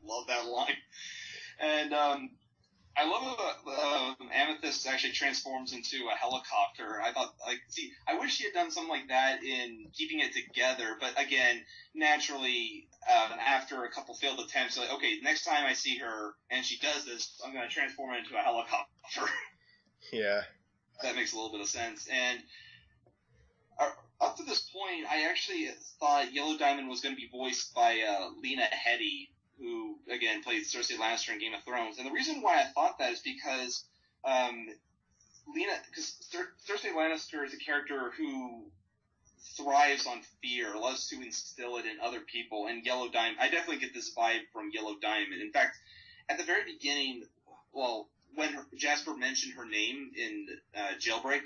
Love that line. And I love how Amethyst actually transforms into a helicopter. I thought, like, see, I wish she had done something like that in Keeping It Together, but again, naturally, after a couple failed attempts, like, okay, next time I see her and she does this, I'm going to transform her into a helicopter. Yeah. That makes a little bit of sense. And up to this point, I actually thought Yellow Diamond was going to be voiced by Lena Headey, who, again, played Cersei Lannister in Game of Thrones. And the reason why I thought that is because Cersei Lannister is a character who thrives on fear, loves to instill it in other people, and Yellow Diamond, I definitely get this vibe from Yellow Diamond. In fact, at the very beginning, well, when Jasper mentioned her name in Jailbreak,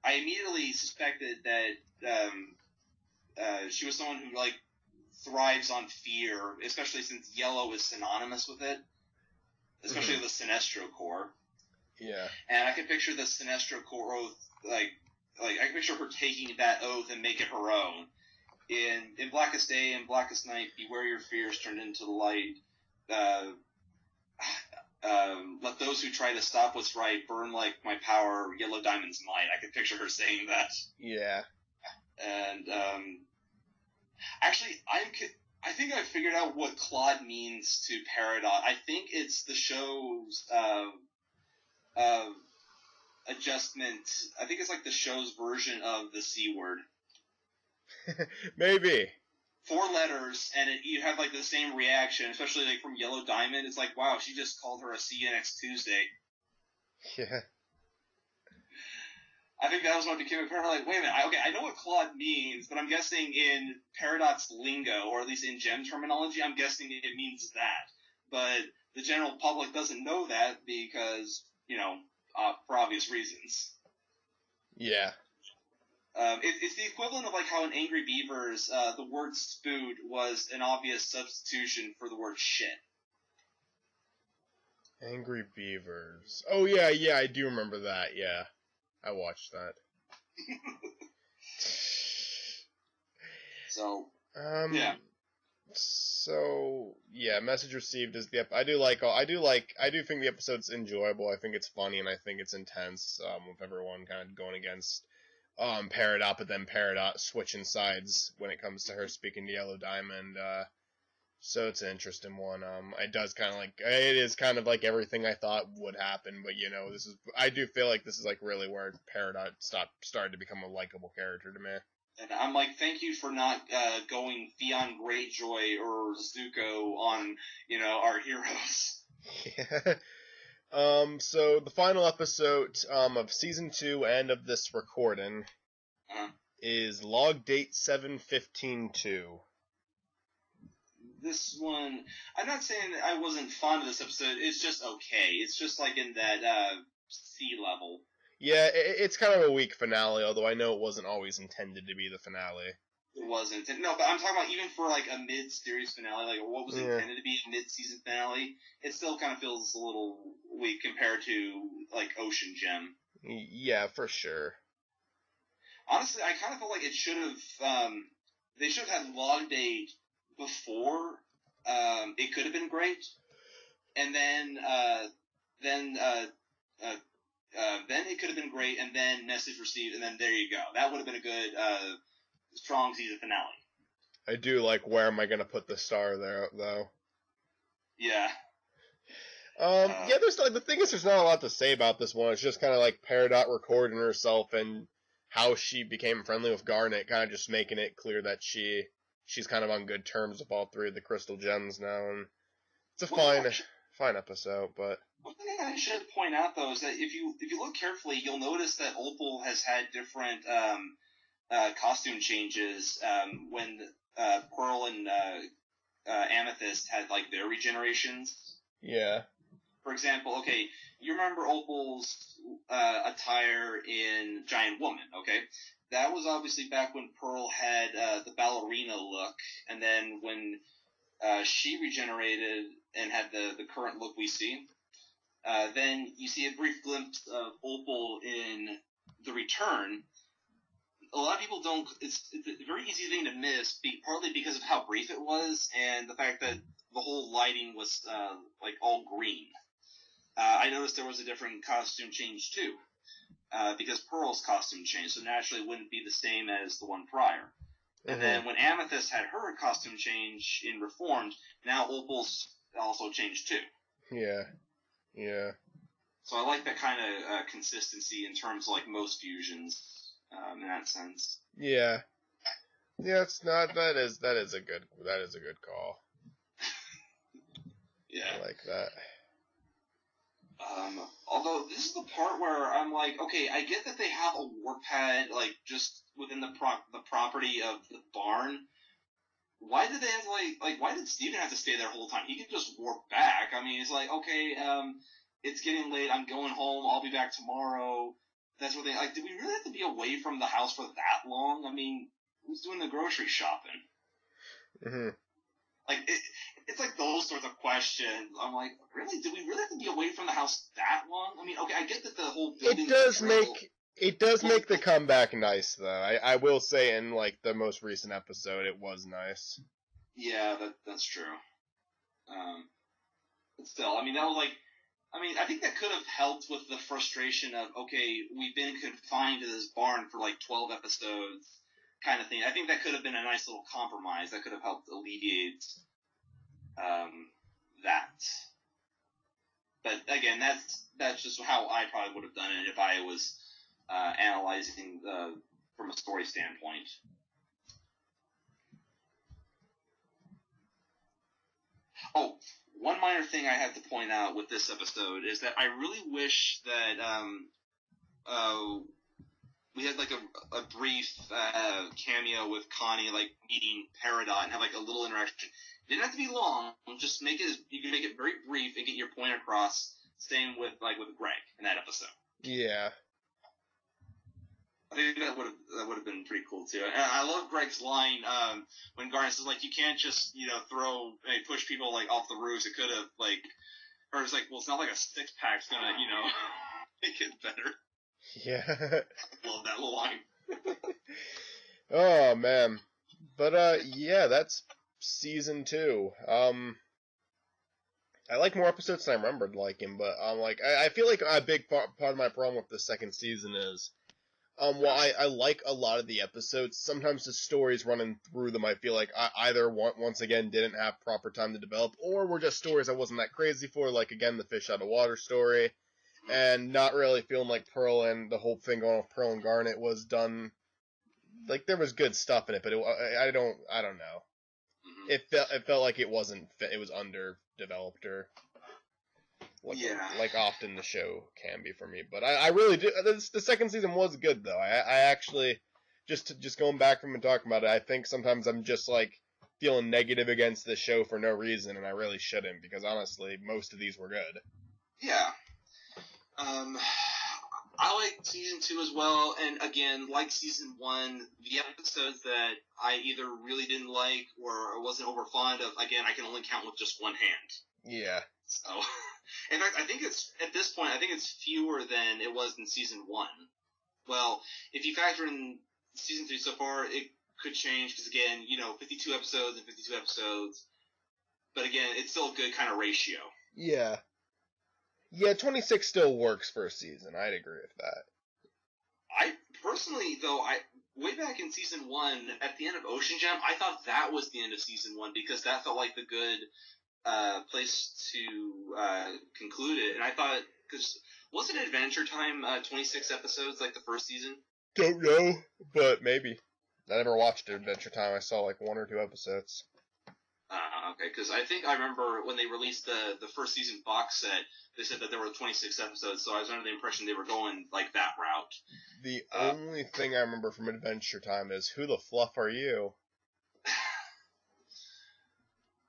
I immediately suspected that she was someone who, like, thrives on fear, especially since yellow is synonymous with it, especially the Sinestro Corps. Yeah. And I can picture the Sinestro Corps oath, like I can picture her taking that oath and make it her own. In Blackest Day and Blackest Night, beware your fears turned into the light. Let those who try to stop what's right burn like my power, Yellow Diamond's might. I can picture her saying that. Yeah. And actually, I think I figured out what Claude means to Peridot. I think it's the show's adjustment. I think it's like the show's version of the C word. Maybe. 4 letters, and you have like the same reaction, especially like from Yellow Diamond. It's like, wow, she just called her a see you next Tuesday. Yeah. I think that was when it became apparent. Like, wait a minute, I know what Claude means, but I'm guessing in Peridot's lingo, or at least in gem terminology, I'm guessing it means that. But the general public doesn't know that because, you know, for obvious reasons. Yeah. It's the equivalent of like how in Angry Beavers, the word spoot was an obvious substitution for the word shit. Angry Beavers. Oh, yeah, I do remember that, yeah. I watched that. So, yeah. So, yeah, message received is I do think the episode's enjoyable. I think it's funny and I think it's intense, with everyone kind of going against Peridot, but then Peridot switching sides when it comes to her speaking to Yellow Diamond. So it's an interesting one. It is kind of like everything I thought would happen, but I do feel like this is like really where Peridot started to become a likable character to me. And I'm like, thank you for not going Theon Greyjoy or Zuko on, our heroes. Yeah. So the final episode of season 2 and of this recording is log date 7/15/2. This one, I'm not saying that I wasn't fond of this episode. It's just okay. It's just like in that C level. Yeah, it's kind of a weak finale, although I know it wasn't always intended to be the finale. It wasn't. No, but I'm talking about even for like a mid-series finale, like what was intended to be a mid-season finale, it still kind of feels a little weak compared to like Ocean Gem. Yeah, for sure. Honestly, I kind of felt like it should have. They should have had Log Day before. It could have been great, and then it could have been great, and then Message Received, and then there you go. That would have been a good, strong season finale. I do like where am I going to put the star there, though. Yeah. Yeah, there's like, the thing is, there's not a lot to say about this one. It's just kind of like Peridot recording herself and how she became friendly with Garnet, kind of just making it clear that she's kind of on good terms with all three of the Crystal Gems now, and it's a fine episode, but... One thing I should point out, though, is that if you look carefully, you'll notice that Opal has had different costume changes when Pearl and Amethyst had, like, their regenerations. Yeah. For example, okay, you remember Opal's attire in Giant Woman, okay? That was obviously back when Pearl had the ballerina look, and then when she regenerated and had the current look we see, then you see a brief glimpse of Opal in The Return. A lot of people don't. It's a very easy thing to miss, partly because of how brief it was, and the fact that the whole lighting was like all green. I noticed there was a different costume change too, because Pearl's costume changed, so naturally it wouldn't be the same as the one prior. And then when Amethyst had her costume change in Reformed, now Opal's also changed too. Yeah. Yeah. So I like that kind of consistency in terms of like most fusions in that sense. Yeah. Yeah, it's not. That is a good call. Yeah. I like that. Although this is the part where I'm like, okay, I get that they have a warp pad like just within the property of the barn. Why did they have to like why did Steven have to stay there the whole time? He could just warp back. I mean, it's like, okay, it's getting late. I'm going home. I'll be back tomorrow. That's what they like. Did we really have to be away from the house for that long? I mean, who's doing the grocery shopping? Mm-hmm. Like it's like those sorts of questions. I'm like, really? Did we really have to be away from the house that long? I mean, okay, I get that the whole building. It does make the comeback nice, though. I will say, in like the most recent episode, it was nice. Yeah, that's true. But still, I mean, that was like, I mean, I think that could have helped with the frustration of, okay, we've been confined to this barn for like 12 episodes, kind of thing. I think that could have been a nice little compromise that could have helped alleviate that. But again, that's just how I probably would have done it if I was analyzing from a story standpoint. Oh, one minor thing I have to point out with this episode is that I really wish that we had like a brief cameo with Connie, like meeting Peridot and have like a little interaction. It didn't have to be long. Just you can make it very brief and get your point across. Same with Greg in that episode. Yeah. I think that would have been pretty cool too. And I love Greg's line when Garnet says like, you can't just push people like off the roofs. It could have or it's like, well, it's not like a 6-pack's gonna make it better. Yeah. I love that little line. Oh man, but yeah, that's season 2. I like more episodes than I remembered liking, but I feel like a big part of my problem with the second season is. While I like a lot of the episodes, sometimes the stories running through them, I feel like I either once again didn't have proper time to develop, or were just stories I wasn't that crazy for, like again the fish out of water story, and not really feeling like Pearl and the whole thing going with Pearl and Garnet was done. Like there was good stuff in it, but I don't know. Mm-hmm. It felt like it was underdeveloped or. Like often the show can be for me, but I really do. The second season was good though. I actually just going back from and talking about it. I think sometimes I'm just like feeling negative against the show for no reason, and I really shouldn't because honestly, most of these were good. Yeah. I like season 2 as well, and again, like season 1, the episodes that I either really didn't like or wasn't over fond of, again, I can only count with just one hand. Yeah. So, in fact, I think it's, at this point, I think it's fewer than it was in season 1. Well, if you factor in season 3 so far, it could change, because again, 52 episodes and 52 episodes, but again, it's still a good kind of ratio. Yeah. Yeah, 26 still works for a season. I'd agree with that. I personally, though, way back in season 1, at the end of Ocean Gem, I thought that was the end of season 1 because that felt like the good place to conclude it. And I thought, because wasn't Adventure Time 26 episodes like the first season? Don't know, but maybe. I never watched Adventure Time. I saw like 1 or 2 episodes. Okay, because I think I remember when they released the first season box set, they said that there were 26 episodes, so I was under the impression they were going like that route. The only thing I remember from Adventure Time is, who the fluff are you?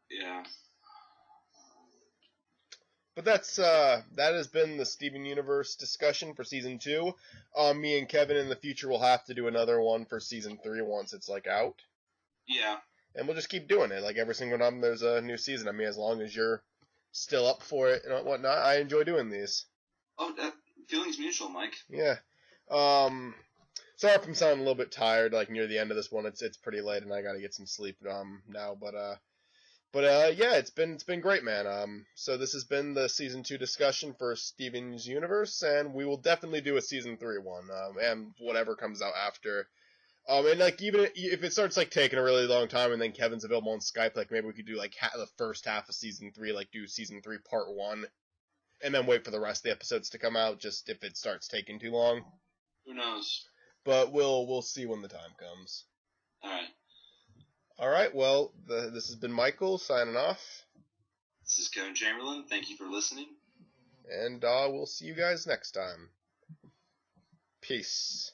Yeah. But that has been the Steven Universe discussion for season 2. Me and Kevin in the future will have to do another one for season 3 once it's like out. Yeah. And we'll just keep doing it. Like every single time there's a new season. I mean, as long as you're still up for it and whatnot, I enjoy doing these. Oh, feeling's mutual, Mike. Yeah. Sorry if I'm sounding a little bit tired. Like near the end of this one, it's pretty late and I gotta get some sleep now. But yeah, it's been great, man. So this has been the season 2 discussion for Steven's Universe, and we will definitely do a season 3 one, and whatever comes out after. And like even if it starts like taking a really long time, and then Kevin's available on Skype, like maybe we could do like the first half of season 3, like do season 3 part 1, and then wait for the rest of the episodes to come out. Just if it starts taking too long. Who knows? But we'll see when the time comes. All right. All right. Well, this has been Michael signing off. This is Kevin Chamberlain. Thank you for listening. And we'll see you guys next time. Peace.